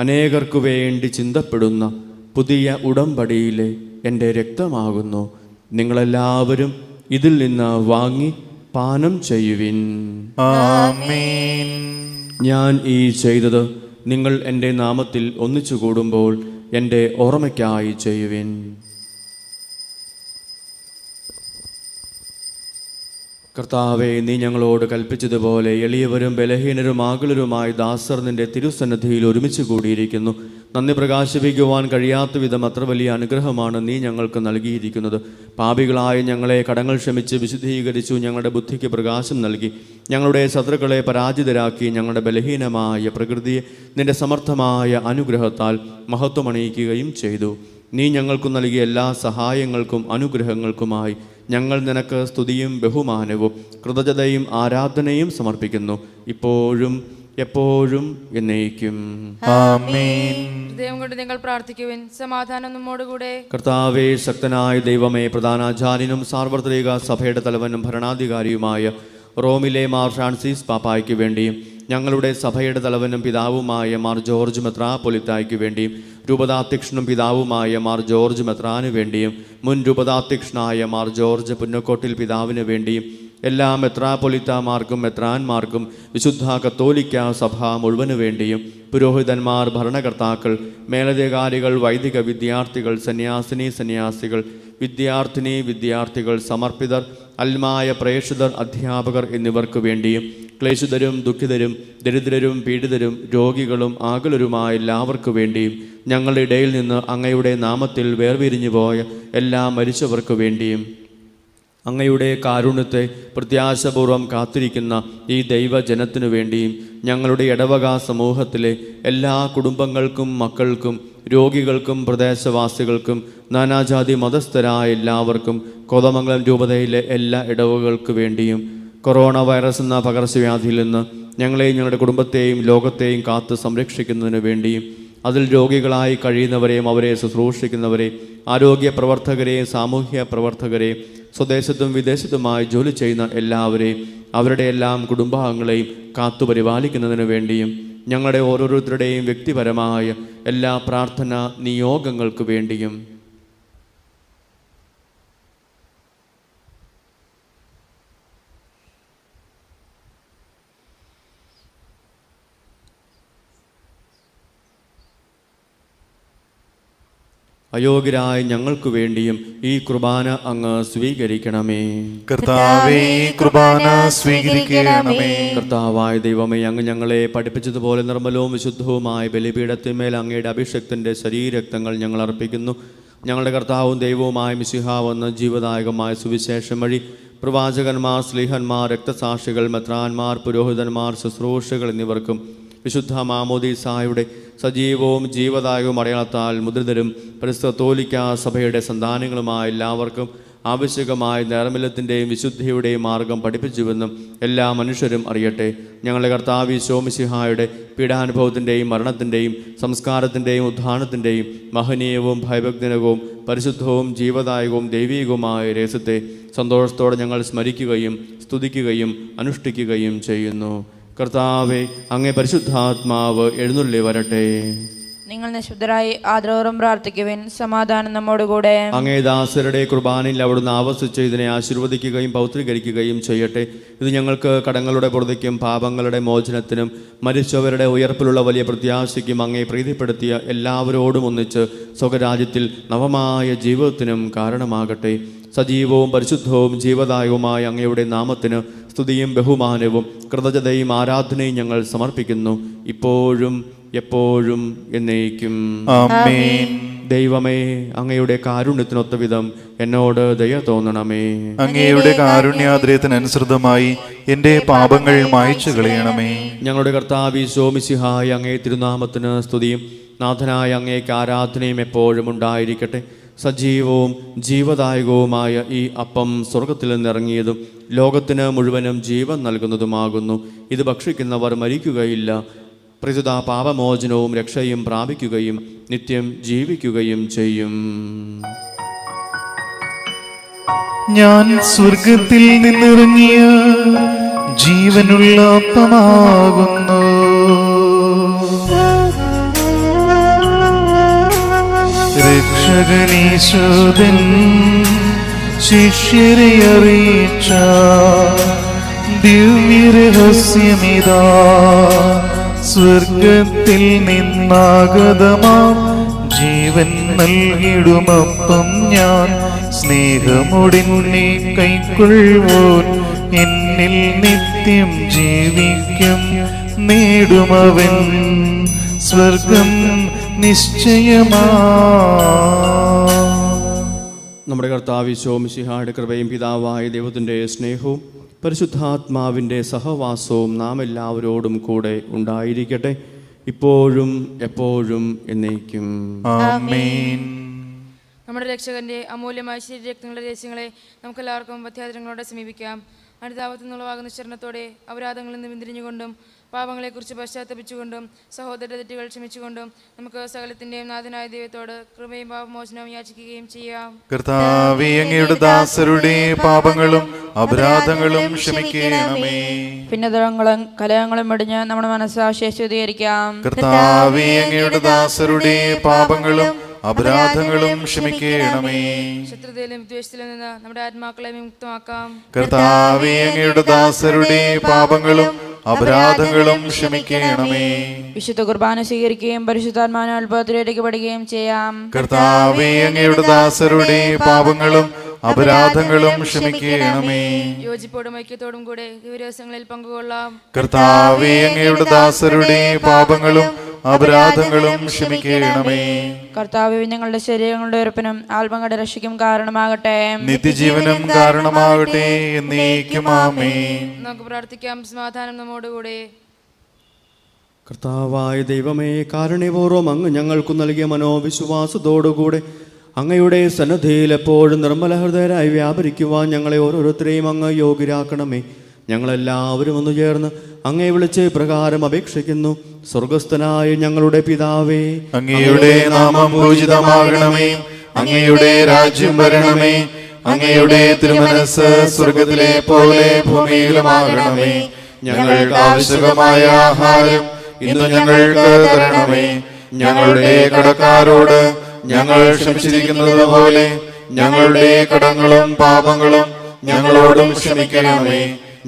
അനേകർക്കു വേണ്ടി ചിന്തപ്പെടുന്ന പുതിയ ഉടമ്പടിയിലെ എൻ്റെ രക്തമാകുന്നു. നിങ്ങളെല്ലാവരും ഇതിൽ നിന്ന് വാങ്ങി പാനം ചെയ്യുവിൻ. ആമേൻ. ഞാൻ ഈ ചെയ്തത് നിങ്ങൾ എൻ്റെ നാമത്തിൽ ഒന്നിച്ചു കൂടുമ്പോൾ എൻ്റെ ഓർമ്മയ്ക്കായി ചെയ്യുവിൻ. കർത്താവെ, നീ ഞങ്ങളോട് കൽപ്പിച്ചതുപോലെ എളിയവരും ബലഹീനരും ആകുലരുമായി ദാസർ നിന്റെ തിരുസന്നിധിയിൽ ഒരുമിച്ച് കൂടിയിരിക്കുന്നു. നന്ദി പ്രകാശിപ്പിക്കുവാൻ കഴിയാത്ത വിധം അത്ര വലിയ അനുഗ്രഹമാണ് നീ ഞങ്ങൾക്ക് നൽകിയിരിക്കുന്നത്. പാപികളായ ഞങ്ങളെ കടങ്ങൾ ക്ഷമിച്ച് വിശുദ്ധീകരിച്ചു, ഞങ്ങളുടെ ബുദ്ധിക്ക് പ്രകാശം നൽകി, ഞങ്ങളുടെ ശത്രുക്കളെ പരാജിതരാക്കി, ഞങ്ങളുടെ ബലഹീനമായ പ്രകൃതിയെ നിന്റെ സമർത്ഥമായ അനുഗ്രഹത്താൽ മഹത്വമണിയിക്കുകയും ചെയ്തു. നീ ഞങ്ങൾക്ക് നൽകിയ എല്ലാ സഹായങ്ങൾക്കും അനുഗ്രഹങ്ങൾക്കുമായി ഞങ്ങൾ നിനക്ക് സ്തുതിയും ബഹുമാനവും കൃതജ്ഞതയും ആരാധനയും സമർപ്പിക്കുന്നു, ഇപ്പോഴും എപ്പോഴും എന്നേക്കും. ആമേൻ. ഹൃദയം കൊണ്ട് നിങ്ങൾ പ്രാർത്ഥിക്കുവിൻ. സമാധാനം നമ്മോടുകൂടെ. കർത്താവേ, ശക്തനായ ദൈവമേ, പ്രധാനാചാര്യനും സാർവത്രിക സഭയുടെ തലവനും ഭരണാധികാരിയുമായ റോമിലെ മാർ ഫ്രാൻസിസ് പാപ്പായ്ക്ക് വേണ്ടിയും ഞങ്ങളുടെ സഭയുടെ തലവനും പിതാവുമായ മാർ ജോർജ് മെത്രാപ്പൊലിത്തായ്ക്ക് വേണ്ടിയും രൂപതാധ്യക്ഷനും പിതാവുമായ മാർ ജോർജ് മെത്രാന് വേണ്ടിയും മുൻ രൂപതാധ്യക്ഷനായ മാർ ജോർജ് പുന്നക്കോട്ടിൽ പിതാവിന് വേണ്ടിയും എല്ലാ മെത്രാപ്പൊലിത്താമാർക്കും മെത്രാന്മാർക്കും വിശുദ്ധ കത്തോലിക്ക സഭ മുഴുവനു വേണ്ടിയും പുരോഹിതന്മാർ, ഭരണകർത്താക്കൾ, മേലധികാരികൾ, വൈദിക വിദ്യാർത്ഥികൾ, സന്യാസിനികൾ, വിദ്യാർത്ഥികൾ, സമർപ്പിതർ, അൽമായ പ്രേക്ഷിതർ, അധ്യാപകർ എന്നിവർക്ക് വേണ്ടിയും ക്ലേശിതരും ദുഃഖിതരും ദരിദ്രരും പീഡിതരും രോഗികളും ആകുലരുമായ എല്ലാവർക്കു വേണ്ടിയും ഞങ്ങളുടെ ഇടയിൽ നിന്ന് അങ്ങയുടെ നാമത്തിൽ വേർപിരിഞ്ഞു പോയ എല്ലാ മരിച്ചവർക്കു വേണ്ടിയും അങ്ങയുടെ കാരുണ്യത്തെ പ്രത്യാശപൂർവം കാത്തിരിക്കുന്ന ഈ ദൈവജനത്തിനു വേണ്ടിയും ഞങ്ങളുടെ ഇടവക സമൂഹത്തിലെ എല്ലാ കുടുംബങ്ങൾക്കും മക്കൾക്കും രോഗികൾക്കും പ്രദേശവാസികൾക്കും നാനാജാതി മതസ്ഥരായ എല്ലാവർക്കും കോതമംഗലം രൂപതയിലെ എല്ലാ ഇടവകൾക്ക് വേണ്ടിയും കൊറോണ വൈറസ് എന്ന പകർച്ചവ്യാധിയിൽ നിന്ന് ഞങ്ങളെയും ഞങ്ങളുടെ കുടുംബത്തെയും ലോകത്തെയും കാത്ത് സംരക്ഷിക്കുന്നതിന് വേണ്ടിയും അതിൽ രോഗികളായി കഴിയുന്നവരെയും അവരെ ശുശ്രൂഷിക്കുന്നവരെയും ആരോഗ്യ പ്രവർത്തകരെയും സാമൂഹ്യ പ്രവർത്തകരെയും സ്വദേശത്തും വിദേശത്തുമായി ജോലി ചെയ്യുന്ന എല്ലാവരെയും അവരുടെ എല്ലാം കുടുംബാംഗങ്ങളെയും കാത്തുപരിപാലിക്കുന്നതിന് വേണ്ടിയും ഞങ്ങളുടെ ഓരോരുത്തരുടെയും വ്യക്തിപരമായ എല്ലാ പ്രാർത്ഥന നിയോഗങ്ങൾക്ക് വേണ്ടിയും അയോഗ്യരായ ഞങ്ങൾക്ക് വേണ്ടിയും ഈ കുർബാന അങ്ങ് സ്വീകരിക്കണമേ. കർത്താവേ, കുർബാന സ്വീകരിക്കണമേ. കർത്താവായ ദൈവമേ, അങ്ങ് ഞങ്ങളെ പഠിപ്പിച്ചതുപോലെ നിർമ്മലവും വിശുദ്ധവുമായ ബലിപീഠത്തിന്മേൽ അങ്ങയുടെ അഭിഷക്തന്റെ ശരീരരക്തങ്ങൾ ഞങ്ങൾ അർപ്പിക്കുന്നു. ഞങ്ങളുടെ കർത്താവും ദൈവവുമായ മിശിഹാവെന്ന ജീവദായകമായ സുവിശേഷം വഴി പ്രവാചകന്മാർ, സ്ലീഹന്മാർ, രക്തസാക്ഷികൾ, മെത്രാന്മാർ, പുരോഹിതന്മാർ, ശുശ്രൂഷകൾ എന്നിവർക്കും വിശുദ്ധ മാമോദീസായുടെ സജീവവും ജീവദായകവും അടയാളത്താൽ മുദ്രിതരും പരിശുദ്ധ കത്തോലിക്ക സഭയുടെ സന്താനങ്ങളുമായ എല്ലാവർക്കും ആവശ്യകമായ നൈർമല്യത്തിൻ്റെയും വിശുദ്ധിയുടെയും മാർഗം പഠിപ്പിച്ചുവെന്നും എല്ലാ മനുഷ്യരും അറിയട്ടെ. ഞങ്ങളുടെ കർത്താവ് ഈശോ മിശിഹായുടെ പീഡാനുഭവത്തിൻ്റെയും മരണത്തിൻ്റെയും സംസ്കാരത്തിൻ്റെയും ഉത്ഥാനത്തിൻ്റെയും മഹനീയവും ഭയഭക്തിനകവും പരിശുദ്ധവും ജീവദായകവും ദൈവീകവുമായ രഹസ്യത്തെ സന്തോഷത്തോടെ ഞങ്ങൾ സ്മരിക്കുകയും സ്തുതിക്കുകയും അനുഷ്ഠിക്കുകയും ചെയ്യുന്നു. കർത്താവെ, അങ്ങേ പരിശുദ്ധാത്മാവ് എഴുന്നള്ളി വരട്ടെ. നിങ്ങൾ നിശബ്ദരായി ആദരവോറും പ്രാർത്ഥിക്കുവിൻ. സമാധാനം നമ്മോടുകൂടെ. അങ്ങേ ദാസരുടെ കുർബാനയിൽ അവിടുന്ന് ആവസിച്ച് ഇതിനെ ആശീർവദിക്കുകയും പൗത്രീകരിക്കുകയും ചെയ്യട്ടെ. ഇത് ഞങ്ങൾക്ക് കടങ്ങളുടെ പുറത്തേക്കും പാപങ്ങളുടെ മോചനത്തിനും മരിച്ചവരുടെ ഉയർപ്പിലുള്ള വലിയ പ്രത്യാശയ്ക്കും അങ്ങേ പ്രീതിപ്പെടുത്തിയ എല്ലാവരോടും ഒന്നിച്ച് സ്വകരാജ്യത്തിൽ നവമായ ജീവിതത്തിനും കാരണമാകട്ടെ. സജീവവും പരിശുദ്ധവും ജീവദായകവുമായ അങ്ങയുടെ നാമത്തിന് സ്തുതിയും ബഹുമാനവും കൃതജ്ഞതയും ആരാധനയും ഞങ്ങൾ സമർപ്പിക്കുന്നു, ഇപ്പോഴും എപ്പോഴും എന്നേക്കും. ആമേൻ. ദൈവമേ, അങ്ങയുടെ കാരുണ്യത്തിനൊത്ത വിധം എന്നോട് ദയ തോന്നണമേ. അങ്ങയുടെ കാരുണ്യാദ്രയത്തിനനുസൃതമായി എൻ്റെ പാപങ്ങൾ മായ്ച്ചു കളയണമേ. ഞങ്ങളുടെ കർത്താവ് ഈശോ മിശിഹായ അങ്ങേ തിരുനാമത്തിന് സ്തുതിയും നാഥനായ അങ്ങേക്ക് ആരാധനയും എപ്പോഴും ഉണ്ടായിരിക്കട്ടെ. സജീവവും ജീവദായകവുമായ ഈ അപ്പം സ്വർഗത്തിൽ നിന്നിറങ്ങിയതും ലോകത്തിന് മുഴുവനും ജീവൻ നൽകുന്നതുമാകുന്നു. ഇത് ഭക്ഷിക്കുന്നവർ മരിക്കുകയില്ല, പ്രസ്തുത പാപമോചനവും രക്ഷയും പ്രാപിക്കുകയും നിത്യം ജീവിക്കുകയും ചെയ്യും. ഞാൻ സ്വർഗത്തിൽ നിന്നിറങ്ങിയ ജീവനുള്ള അപ്പമാകുന്നു. രക്ഷകനീശോദൻ ശിഷ്യരെ അറിയിച്ച ദിവ്യരഹസ്യമിതാ സ്വർഗത്തിൽ നിന്നാഗതമാം ജീവൻ നൽകിടുമപ്പം ഞാൻ സ്നേഹമോടിന്നെ കൈക്കൊള്ളുവോൻ എന്നിൽ നിത്യം ജീവിക്കും നേടുമവൻ സ്വർഗം നിശ്ചയമാ. നമ്മുടെ കർത്താവ് ഈശോ മിശിഹായുടെ കൃപയും പിതാവായ ദൈവത്തിൻ്റെ സ്നേഹവും പരിശുദ്ധാത്മാവിൻ്റെ സഹവാസവും നാം എല്ലാവരോടും കൂടെ ഉണ്ടായിരിക്കട്ടെ, ഇപ്പോഴും എപ്പോഴും എന്നേക്കും. ആമേൻ. നമ്മുടെ രക്ഷകന്റെ അമൂല്യമായ ശരീരരക്തങ്ങളുടെ രഹസ്യങ്ങളെ നമുക്കെല്ലാവർക്കും പഥ്യാചരണങ്ങളോടെ സമീപിക്കാം. അനുതാപത്തിൽ നിന്നുളവാകുന്ന ശരണത്തോടെ അപരാധങ്ങളിൽ നിന്ന് പിന്തിരിഞ്ഞുകൊണ്ടും പാപങ്ങളെക്കുറിച്ച് പശ്ചാത്തപിച്ചുകൊണ്ടും സഹോദര തെറ്റുകൾ ക്ഷമിച്ചുകൊണ്ടും നമുക്ക് സകലത്തിൻ്റെയും നാഥനായ ദൈവത്തോട് കൃപയും പാപമോചനവും യാചിക്കുകയും ചെയ്യാം. കർത്താവേ, അങ്ങയുടെ ദാസരുടെ പാപങ്ങളും അപരാധങ്ങളും ക്ഷമിക്കണമേ. ഭിന്നതകളും കലഹങ്ങളും വെടിഞ്ഞ് നമ്മുടെ മനസ്സാക്ഷിയെ ശുദ്ധീകരിക്കാം. കർത്താവേ, അങ്ങയുടെ ദാസരുടെ പാപങ്ങളും അപരാധങ്ങളും ക്ഷമിക്കണമേ. ശത്രുതയിലും വിദ്വേഷത്തിലും നിന്ന് നമ്മുടെ ആത്മാക്കളെ വിമുക്തമാക്കാം. കർത്താവേ, അങ്ങയുടെ ദാസരുടെ പാപങ്ങളും അപരാധങ്ങളും ക്ഷമിക്കണമേ. വിശുദ്ധ കുർബാന സ്വീകരിക്കുകയും പരിശുദ്ധാത്മാവിനെ അത്ഭുതത്തിലേക്ക് പഠിക്കുകയും ചെയ്യാം. കർത്താവേ, അങ്ങയുടെ ദാസരുടെ പാപങ്ങളും അപരാധങ്ങളും ക്ഷമിക്കണമേ. യോജിപ്പോടും ഐക്യത്തോടും കൂടെ ദിവസങ്ങളിൽ പങ്കുകൊള്ളാം. കർത്താവേ, അങ്ങയുടെ ദാസരുടെ പാപങ്ങളും അപരാധങ്ങളും ക്ഷമിക്കണമേ. കർത്താവേ, ഞങ്ങളുടെ ശരീരങ്ങളുടെ ഉറപ്പിനും ആത്മങ്ങളുടെ രക്ഷയ്ക്കും കാരണമാകട്ടെ, നിത്യജീവനും കാരണമാകട്ടെ എന്നേക്കും. ആമേൻ. നമുക്ക് പ്രാർത്ഥിക്കാം. സമാധാനം നമ്മോടുകൂടെ. കർത്താവായ ദൈവമേ, കാരുണ്യപൂർവ്വം അങ്ങ് ഞങ്ങൾക്ക് നൽകിയ മനോവിശ്വാസത്തോടുകൂടെ അങ്ങയുടെ സന്നദ്ധയിൽ എപ്പോഴും നിർമ്മല ഹൃദയരായി വ്യാപരിക്കുവാൻ ഞങ്ങളെ ഓരോരുത്തരെയും അങ്ങ് യോഗ്യരാക്കണമേ. ഞങ്ങളെല്ലാവരും ഒന്ന് ചേർന്ന് അങ്ങയെ വിളിച്ച് പ്രകാരം അപേക്ഷിക്കുന്നു. സ്വർഗസ്ഥനായ ഞങ്ങളുടെ പിതാവേ, അങ്ങയുടെ നാമം പൂജിതമാകണമേ. അങ്ങയുടെ രാജ്യം വരണമേ. അങ്ങയുടെ തിരുമനസ് സ്വർഗത്തിലെ പോലെ ഭൂമിയിലുമാകണമേ. ഞങ്ങൾക്ക് ആവശ്യമായ ആഹാരം ഇന്ന് ഞങ്ങൾക്ക് തരണമേ. ഞങ്ങളുടെ കടക്കാരോട് ഞങ്ങൾ ക്ഷമിച്ചിരിക്കുന്നത് പോലെ ഞങ്ങളുടെ കടങ്ങളും പാപങ്ങളും ഞങ്ങളോടും ക്ഷമിക്കണമേ.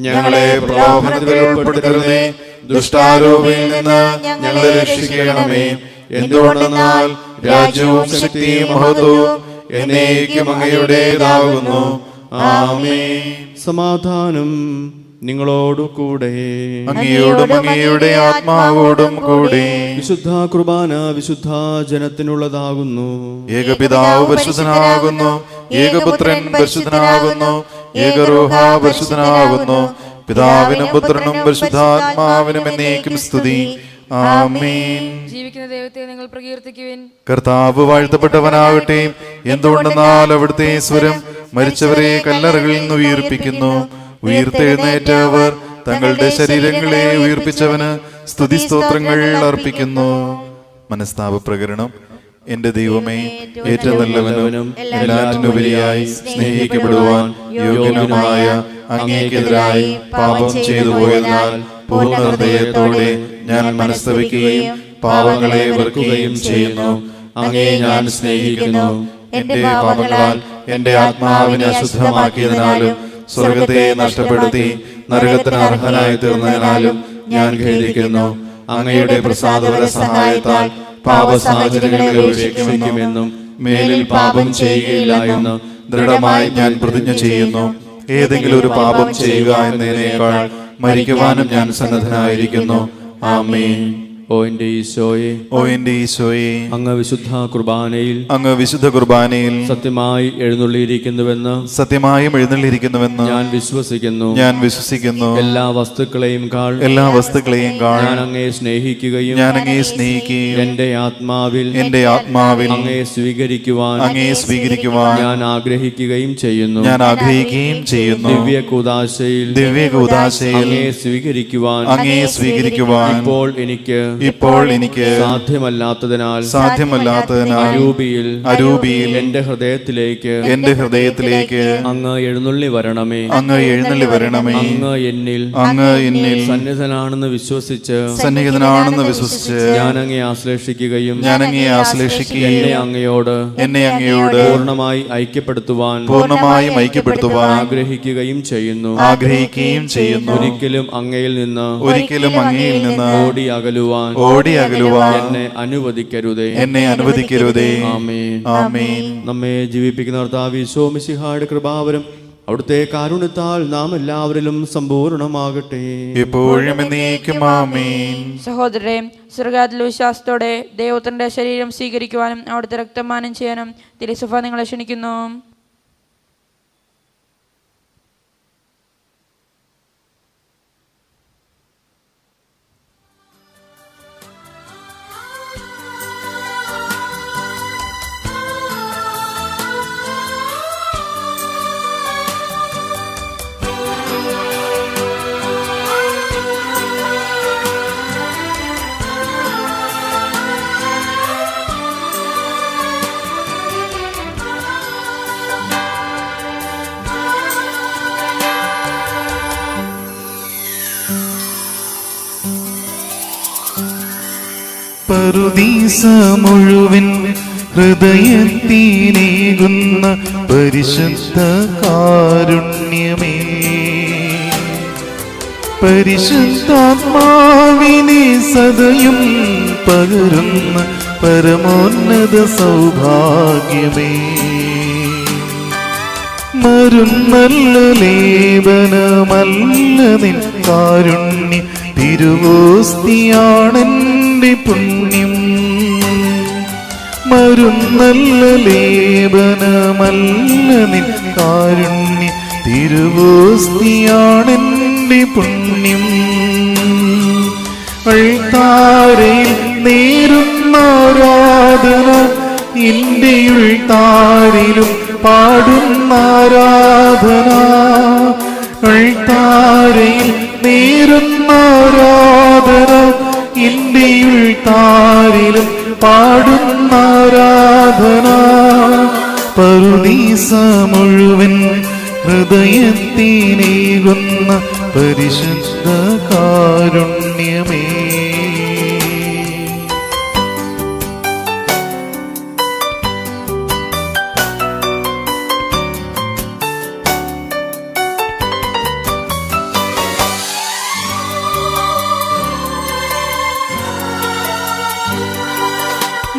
ഞങ്ങളെ പ്രലോഭനത്തിൽ ഉൾപ്പെടുത്തരുതേ, ദുഷ്ടാരൂപിയിൽ നിന്ന് ഞങ്ങളെ രക്ഷിക്കണമേ. എന്തുകൊണ്ടെന്നാൽ രാജ്യവും ശക്തിയും മഹത്വവും എന്നേക്കും അങ്ങയുടേതാകുന്നു. ആമേൻ. സമാധാനം നിങ്ങളോടുകൂടെ. അങ്ങയോടും അങ്ങയുടെ ആത്മാവോടും കൂടെ. വിശുദ്ധ കുർബാന വിശുദ്ധ ജനത്തിനുള്ളതാകുന്നു. ഏകപിതാവ് പരിശുദ്ധനാകുന്നു, ഏകപുത്രൻ പരിശുദ്ധനാകുന്നു, ഏകരൂഹ പരിശുദ്ധനാകുന്നു. പിതാവിനും പുത്രനും പരിശുദ്ധാത്മാവിനും എന്നേക്കും സ്തുതി. ആമേൻ. ജീവിക്കുന്ന ദൈവത്തെ നിങ്ങൾ പ്രകീർത്തിക്കുവിൻ. കർത്താവ് വാഴ്ത്തപ്പെട്ടവനാകട്ടെ. എന്തുകൊണ്ടെന്നാൽ അവിടുത്തെ സ്വരം മരിച്ചവരെ കല്ലറകളിൽ നിന്ന് ഉയർപ്പിക്കുന്നു. ഉയർത്തെഴുന്നേറ്റവർ തങ്ങളുടെ ശരീരങ്ങളെ ഉയർപ്പിച്ചവന് സ്തുതി സ്തോത്രങ്ങൾ അർപ്പിക്കുന്നു. മനസ്താപ പ്രകരണം. എന്റെ ദൈവമേ, ഏറ്റവും നല്ലവനും എല്ലാറ്റിനുപരിയായി സ്നേഹിക്കപ്പെടുവാൻ യോഗ്യനുമായ അങ്ങേക്കെതിരായി പാപം ചെയ്തു പോയതിനാൽ പൂർണ്ണ ഹൃദയത്തോടെ ഞാൻ മനസ്തപിക്കുകയും പാപങ്ങളെ വെറുക്കുകയും ചെയ്യുന്നു. അങ്ങയെ ഞാൻ സ്നേഹിക്കുന്നു. എന്റെ പാപങ്ങളാൽ എന്റെ ആത്മാവിനെ അശുദ്ധമാക്കിയതിനാലും സ്വർഗത്തെ നഷ്ടപ്പെടുത്തി നരകത്തിന് അർഹനായി തീർന്നതിനാലും ഞാൻ ഖേദിക്കുന്നു. അങ്ങയുടെ പ്രസാദപര സഹായത്താൽ പാപ സാഹചര്യങ്ങളെ ഉപേക്ഷിക്കുമെന്നും മേലിൽ പാപം ചെയ്യുകയില്ല എന്ന് ദൃഢമായി ഞാൻ പ്രതിജ്ഞ ചെയ്യുന്നു. ഏതെങ്കിലും ഒരു പാപം ചെയ്യുക എന്നതിനേക്കാൾ മരിക്കുവാനും ഞാൻ സന്നദ്ധനായിരിക്കുന്നു. ആമേൻ. ഓ എന്റെ ഈശോയെ, ഓ എന്റെ ഈശോയെ, അങ്ങ് വിശുദ്ധ കുർബാനയിൽ അങ്ങ് വിശുദ്ധ കുർബാനയിൽ സത്യമായി എഴുന്നള്ളിയിരിക്കുന്നുവെന്ന് സത്യമായും എഴുന്നള്ളിയിരിക്കുന്നുവെന്ന് ഞാൻ വിശ്വസിക്കുന്നു. എല്ലാ വസ്തുക്കളെയും ഞാൻ അങ്ങയെ സ്നേഹിക്കുകയും എന്റെ ആത്മാവിൽ അങ്ങയെ സ്വീകരിക്കുവാൻ ഞാൻ ആഗ്രഹിക്കുകയും ചെയ്യുന്നു. ദിവ്യ കൂദാശയിൽ അങ്ങയെ സ്വീകരിക്കുവാൻ ഇപ്പോൾ എനിക്ക് ഇപ്പോൾ എനിക്ക് സാധ്യമല്ലാത്തതിനാൽ അരൂപിയിൽ എന്റെ ഹൃദയത്തിലേക്ക് അങ്ങ് എഴുന്നള്ളി വരണമേ. അങ്ങ് എന്നിൽ സന്നിധനാണെന്ന് വിശ്വസിച്ച് ഞാൻ അങ്ങയെ ആശ്ലേഷിക്കുകയും എന്നെ അങ്ങയോട് പൂർണ്ണമായി ഐക്യപ്പെടുത്തുവാൻ ആഗ്രഹിക്കുകയും ചെയ്യുന്നു. ഒരിക്കലും അങ്ങയിൽ നിന്ന് ഓടി അകലുവാൻ എന്നെ അനുവദിക്കരുതേ. ആമേൻ. നമ്മെ ജീവിപ്പിക്കുന്ന കർത്താവ് ഈശോ മിശിഹായുടെ കൃപാവരം അവിടുത്തെ കാരുണ്യത്താൽ നാം എല്ലാവരിലും സമ്പൂർണമാകട്ടെ. എപ്പോഴും എന്നേക്കും ആമേൻ. സഹോദരരെ, സ്വർഗ്ഗത്തിൽ വിശ്വാസത്തോടെ ദൈവത്തിന്റെ ശരീരം സ്വീകരിക്കുവാനും അവിടുത്തെ രക്തപാനം ചെയ്യാനും തിരുസഭ നിങ്ങളെ ക്ഷണിക്കുന്നു. പറുദീസ മുഴുവൻ ഹൃദയത്തിനേകുന്ന പരിശുദ്ധ കാരുണ്യമേ, പരിശുദ്ധാത്മാവിനെ സദയം പകരുന്ന പരമോന്നത സൗഭാഗ്യമേ, മരുന്നല്ല ലേപനമല്ല നിൻ കാരുണ്യ തിരുവോസ്തിയാണെന്റെ പുണ്യം, മരുന്നല്ല ലേപനമല്ല നിൻ കാരുണ്യ തിരുവോസ്തിയാണെന്റെ പുണ്യം. അൾത്താരയിൽ നേരുന്ന ആരാധന എന്റെ ഉൾത്താരിലും പാടുന്ന ആരാധന, അൾത്താരയിൽ നേരുന്ന ആരാധന എന്റെ ഉൾത്താരിലും പാടുന്ന ആരാധന. പറുദീസ മുഴുവൻ ഹൃദയത്തിനേകുന്ന പരിശുദ്ധ കാരുണ്യമേ.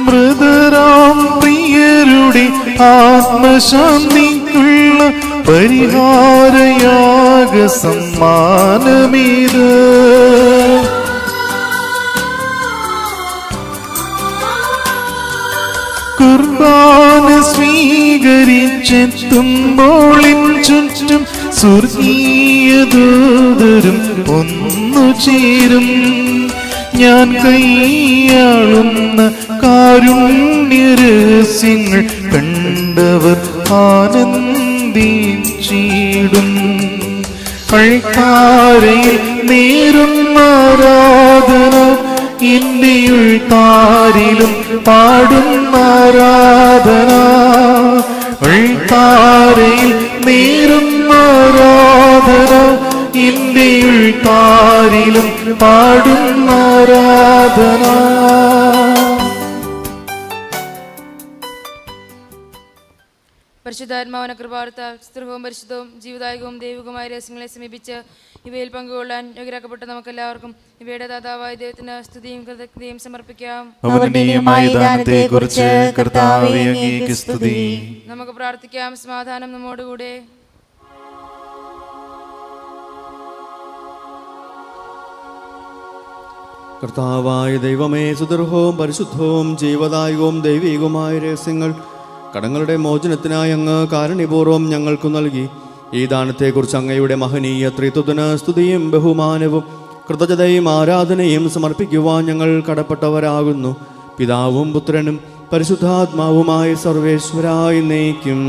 മൃതരാം പ്രിയരുടെ ആത്മശാന്തിക്കുള്ള പരിഹാരയാഗ സമ്മാനമേത്. കുർബാന സ്വീകരിച്ചെത്തുമ്പോളിൻ ചുറ്റും സ്വർഗീയ ദൂതരും ഒന്നു ചേരും. ഞാൻ കൈയാളുന്ന കാരുണ്യരഹസ്യങ്ങൾ കണ്ടവർ ആനന്ദിച്ചിടും. അൾത്താരയിൽ നേരുന്ന ആരാധന എന്റെ ഉൾത്താരിലും പാടുന്ന ആരാധന, അൾത്താരയിൽ നേരുന്ന ആരാധന എന്റെ ഉൾത്താരിലും പാടുന്ന ആരാധന. പരിശുദ്ധാത്മാവിനെ കൃപാർത്താൽ സ്തുത്യവും പരിശുദ്ധവും ജീവദായകവും ദൈവികവുമായ രഹസ്യങ്ങളെ സമീപിച്ച് ഇവയിൽ പങ്കുകൊള്ളാൻ യോഗ്യരാക്കപ്പെട്ട നമുക്കെല്ലാവർക്കും ഇവയുടെ ദാതാവായ ദൈവത്തിന് സ്തുതിയും കൃതജ്ഞതയും സമർപ്പിക്കാം. നമുക്ക് പ്രാർത്ഥിക്കാം. സമാധാനം നമ്മോടുകൂടെ. കർത്താവായ ദൈവമേ, സുദൃഢവും പരിശുദ്ധവും ജീവദായകവും ദൈവികവുമായ രഹസ്യങ്ങൾ കടങ്ങളുടെ മോചനത്തിനായി അങ്ങ് കാരുണ്യപൂർവ്വം ഞങ്ങൾക്ക് നൽകി. ഈ ദാനത്തെക്കുറിച്ച് അങ്ങയുടെ മഹനീയ ത്രിത്വത്തിന് സ്തുതിയും ബഹുമാനവും കൃതജ്ഞതയും ആരാധനയും സമർപ്പിക്കുവാൻ ഞങ്ങൾ കടപ്പെട്ടവരാകുന്നു. പിതാവും പുത്രനും പരിശുദ്ധാത്മാവുമായ സർവേശ്വരായി നയിക്കും.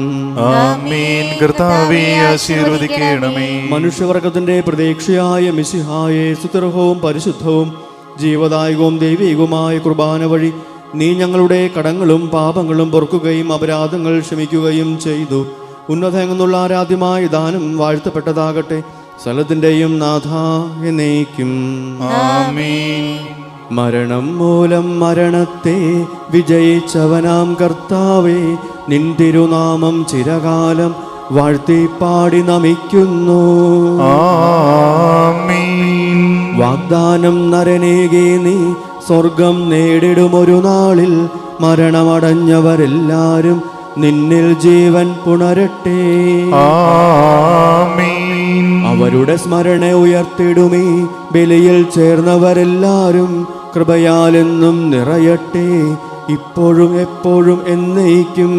ആമേൻ. കർത്താവേ ആശീർവദിക്കണമേ. മനുഷ്യവർഗത്തിന്റെ പ്രതീക്ഷയായ മിശിഹായെ സുദൃഢവും പരിശുദ്ധവും ജീവദായകവും ദൈവികവുമായ കുർബാന വഴി നീ ഞങ്ങളുടെ കടങ്ങളും പാപങ്ങളും പൊറുക്കുകയും അപരാധങ്ങൾ ക്ഷമിക്കുകയും ചെയ്തു. ഉന്നതമെന്നുള്ള ആരാധ്യമായ ദാനം വാഴ്ത്തപ്പെട്ടതാകട്ടെ. സ്ഥലത്തിൻ്റെയും നാഥ എന്നേക്കും. ആമേൻ. മരണം മൂലം മരണത്തെ വിജയിച്ചവനാം കർത്താവേ, നിൻ തിരുനാമം ചിരകാലം വാഴ്ത്തിപ്പാടി നമിക്കുന്നു. ആമേൻ. വാഗ്ദാനം നരനേകെ നീ സ്വർഗം നേടിടുമൊരു നാളിൽ മരണമടഞ്ഞവരെല്ലാരും നിന്നിൽ ജീവൻ പുണരട്ടെ. ആമേൻ. അവരുടെ സ്മരണ ഉയർത്തിടുമേ. ബലിയിൽ ചേർന്നവരെല്ലാരും കൃപയാലെന്നും നിറയട്ടെ, ഇപ്പോഴും എപ്പോഴും എന്നേക്കും.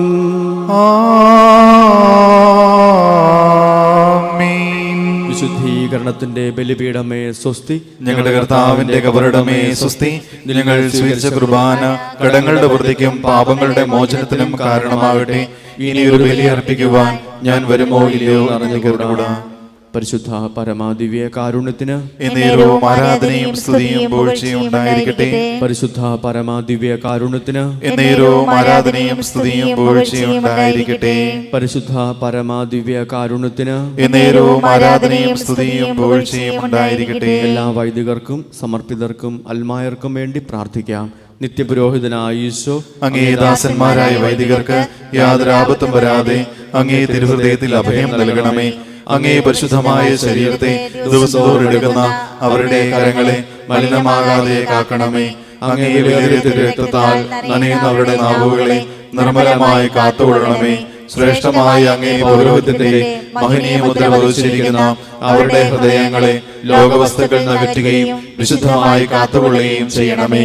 ആമേൻ. വിശുദ്ധീകരണത്തിന്റെ ബലിപീഠമേ സ്വസ്തി. ഞങ്ങളുടെ കർത്താവിന്റെ കബറിടമേ സ്വസ്തി. ഞങ്ങൾ സ്വീകരിച്ച കുർബാന കടങ്ങളുടെ വൃദ്ധിക്കും പാപങ്ങളുടെ മോചനത്തിനും കാരണമാകട്ടെ. ഇനി ഒരു ബലി അർപ്പിക്കുവാൻ ഞാൻ വരുമോ ഇല്ലയോ അറിഞ്ഞുകൂടാ. പരിശുദ്ധ പരമാദിവ്യ കാരുണ്യത്തിന് എന്നേരവും ആരാധനയും സ്തുതിയും പുകഴ്ചയും ഉണ്ടായിരിക്കട്ടെ. പരിശുദ്ധ പരമാദിവ്യ കാരുണ്യത്തിന് എന്നേരവും ആരാധനയും സ്തുതിയും പുകഴ്ചയും ഉണ്ടായിരിക്കട്ടെ. പരിശുദ്ധ പരമാദിവ്യ കാരുണ്യത്തിന് എന്നേരവും ആരാധനയും സ്തുതിയും പുകഴ്ചയും ഉണ്ടായിരിക്കട്ടെ. എല്ലാ വൈദികർക്കും സമർപ്പിതർക്കും അൽമായർക്കും വേണ്ടി പ്രാർത്ഥിക്കാം. നിത്യപുരോഹിതനായ ഈശോ അങ്ങേ ദാസന്മാരായ വൈദികർക്ക് യാതൊരു ആപത്തും വരാതെ അങ്ങേ തിരുഹൃദയത്തിൽ അഭയം നൽകണമേ. അങ്ങേ പരിശുദ്ധമായ ശരീരത്തെ ദിവസത്തോറും എടുക്കുന്ന അവരുടെ കരങ്ങളെ മലിനമാകാതെ കാക്കണമേ. അങ്ങേ വിലയേറിയ രക്തത്താൽ നനയുന്ന അവരുടെ നാവുകളെ നിർമ്മലമായി കാത്തുകൊള്ളണമേ. ശ്രേഷ്ഠമായ അങ്ങേ പൗരോഹിത്യത്തിന്റെ മഹനീയ മുദ്ര പതിച്ചിരിക്കുന്ന അവരുടെ ഹൃദയങ്ങളെ ലോകവസ്തുക്കൾ നകറ്റുകയും വിശുദ്ധമായി കാത്തുകൊള്ളുകയും ചെയ്യണമേ.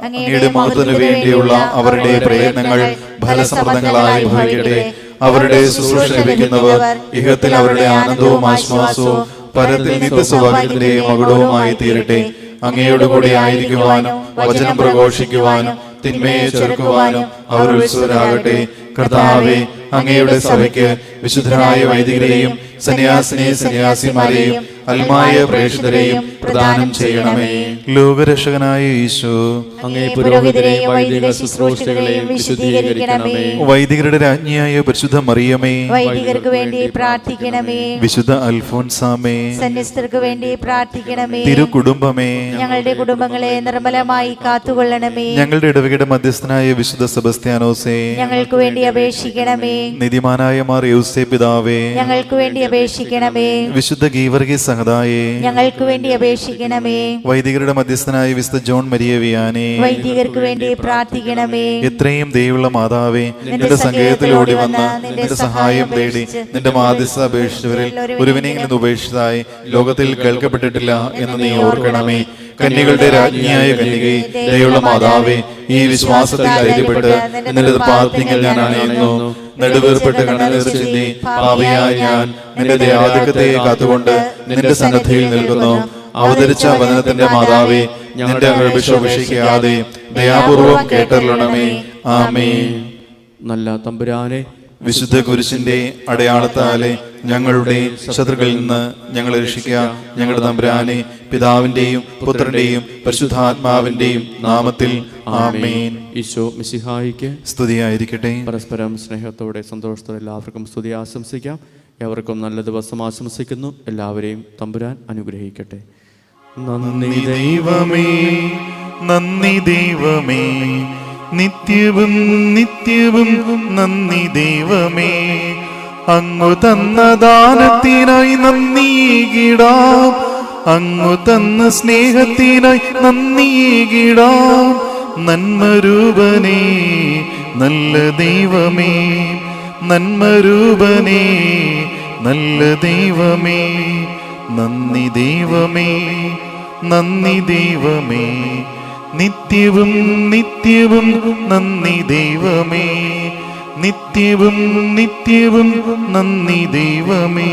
അങ്ങയുടെ മഹത്വത്തിനു വേണ്ടിയുള്ള അവരുടെ പ്രയത്നങ്ങൾ ഫലസമൃദ്ധങ്ങളായി ഭവിക്കട്ടെ. അവരുടെ ശുശ്രൂഷ ലഭിക്കുന്നവർ ഇഹത്തിൽ അവരുടെ ആനന്ദവും ആശ്വാസവും പരത്തിൽ നിത്യസൗഭാഗ്യത്തിന്റെ മകുടവുമായി തീരട്ടെ. അങ്ങയോട് കൂടെ ആയിരിക്കുവാനും വചനം പ്രഘോഷിക്കുവാനും തിന്മയെ ചെറുക്കുവാനും അവർ ഉത്സുകരാകട്ടെ. കർത്താവേ, അങ്ങയുടെ സഭയ്ക്ക് വിശുദ്ധരായ വൈദികരെയും സന്യാസിമാരെയും അൽമായ പ്രേക്ഷിതരെയും പ്രദാനം ചെയ്യണമേ. ലോകരക്ഷകനായ ഈശോ, അങ്ങേ പുരോഹിതരെയും വൈദിക ശുശ്രൂഷകളെയും വിശുദ്ധീകരിക്കണമേ. വൈദികരുടെ രാജ്ഞിയായ പരിശുദ്ധ മറിയമേ, വൈദികർക്ക് വേണ്ടി പ്രാർത്ഥിക്കണമേ. വിശുദ്ധ അൽഫോൻസാമേ, സന്യസ്തർക്ക് വേണ്ടി പ്രാർത്ഥിക്കണമേ. തിരുകുടുംബമേ, ഞങ്ങളുടെ കുടുംബങ്ങളെ നിർമ്മലമായി കാത്തുകൊള്ളണമേ. ഞങ്ങളുടെ ഇടവകയുടെ മധ്യസ്ഥനായ വിശുദ്ധ സെബസ്ത്യാനോസേ, ഞങ്ങൾക്ക് വേണ്ടി അപേക്ഷിക്കണമേ. നീതിമാനായ മാർ യൗസേ പിതാവേ, ഞങ്ങൾക്ക് വേണ്ടി അപേക്ഷിക്കണമേ. വിശുദ്ധ ഗീവർഗീസ് സഹദായേ, ഞങ്ങൾക്ക് വേണ്ടി അപേക്ഷിക്കണമേ. വൈദികരുടെ മധ്യസ്ഥനായ വിശുദ്ധ ജോൺ മരിയ വിയാനേ, വൈദികർക്ക് വേണ്ടി പ്രാർത്ഥിക്കണമേ. എത്രയും ദയുള്ള മാതാവേ, നിന്റെ സങ്കേതത്തിലോടി വന്ന് നിന്റെ സഹായം തേടി നിന്റെ മാധ്യസ്ഥ അപേക്ഷിച്ചവരിൽ ഒരുവിനെയും നിന്ന് ഉപേക്ഷിച്ചതായി ലോകത്തിൽ കേൾക്കപ്പെട്ടിട്ടില്ല എന്ന് നീ ഓർക്കണമേ. കന്യകളുടെ രാജ്ഞിയായ കന്യകേ, ദയുള്ള മാതാവേ, ഈ വിശ്വാസത്തിൽ ധൈര്യപ്പെട്ട് നിന്റെ പാദത്തിങ്കൽ ഞാൻ അണയുന്നു. നെടുവേർപ്പെട്ട് കണ്ണുനീർ ചിന്തി പാപിയായ ഞാൻ നിന്റെ ദയാധിക്യത്തെ കാത്തുകൊണ്ട് നിന്റെ സന്നദ്ധയിൽ നിൽക്കുന്നു. അവതരിച്ച വചനത്തിന്റെ മാതാവേ, നിന്റെ അഭിഷേകിക്കാതെ ദയാപൂർവം കേട്ടരുളണമേ. ആമേൻ. നല്ല തമ്പുരാനെ, വിശുദ്ധ കുരിശിന്റെ അടയാളത്താലെ ഞങ്ങളുടെ ശത്രുക്കളിൽ നിന്ന് ഞങ്ങളെ രക്ഷിക്കുക. ഞങ്ങളുടെ തമ്പുരാനെ, പിതാവിന്റെയും പുത്രന്റെയും പരിശുദ്ധാത്മാവിന്റെയും നാമത്തിൽ ആമേൻ. ഈശോ മിശിഹായിക്ക് സ്തുതിയായിരിക്കട്ടെ. പരസ്പരം സ്നേഹത്തോടെ സന്തോഷത്തോടെ എല്ലാവർക്കും സ്തുതി ആശംസിക്കാം. എവർക്കും നല്ല ദിവസം ആശംസിക്കുന്നു. എല്ലാവരെയും തമ്പുരാൻ അനുഗ്രഹിക്കട്ടെ. നന്ദി ദൈവമേ, നന്ദി ദൈവമേ, നിത്യവും നിത്യവും നന്ദി ദൈവമേ. അങ്ങു തന്ന ദാനത്തിനായി നന്ദിയിടാം, അങ്ങു തന്ന സ്നേഹത്തിനായി നന്ദിയിടാം. നന്മരൂപനേ, നല്ല ദൈവമേ, നന്മരൂപനേ, നല്ല ദൈവമേ. നന്ദി ദൈവമേ, നന്ദി ദൈവമേ, നിത്യവും നിത്യവും നന്ദി ദൈവമേ, നിത്യവും നിത്യവും നന്ദി ദൈവമേ.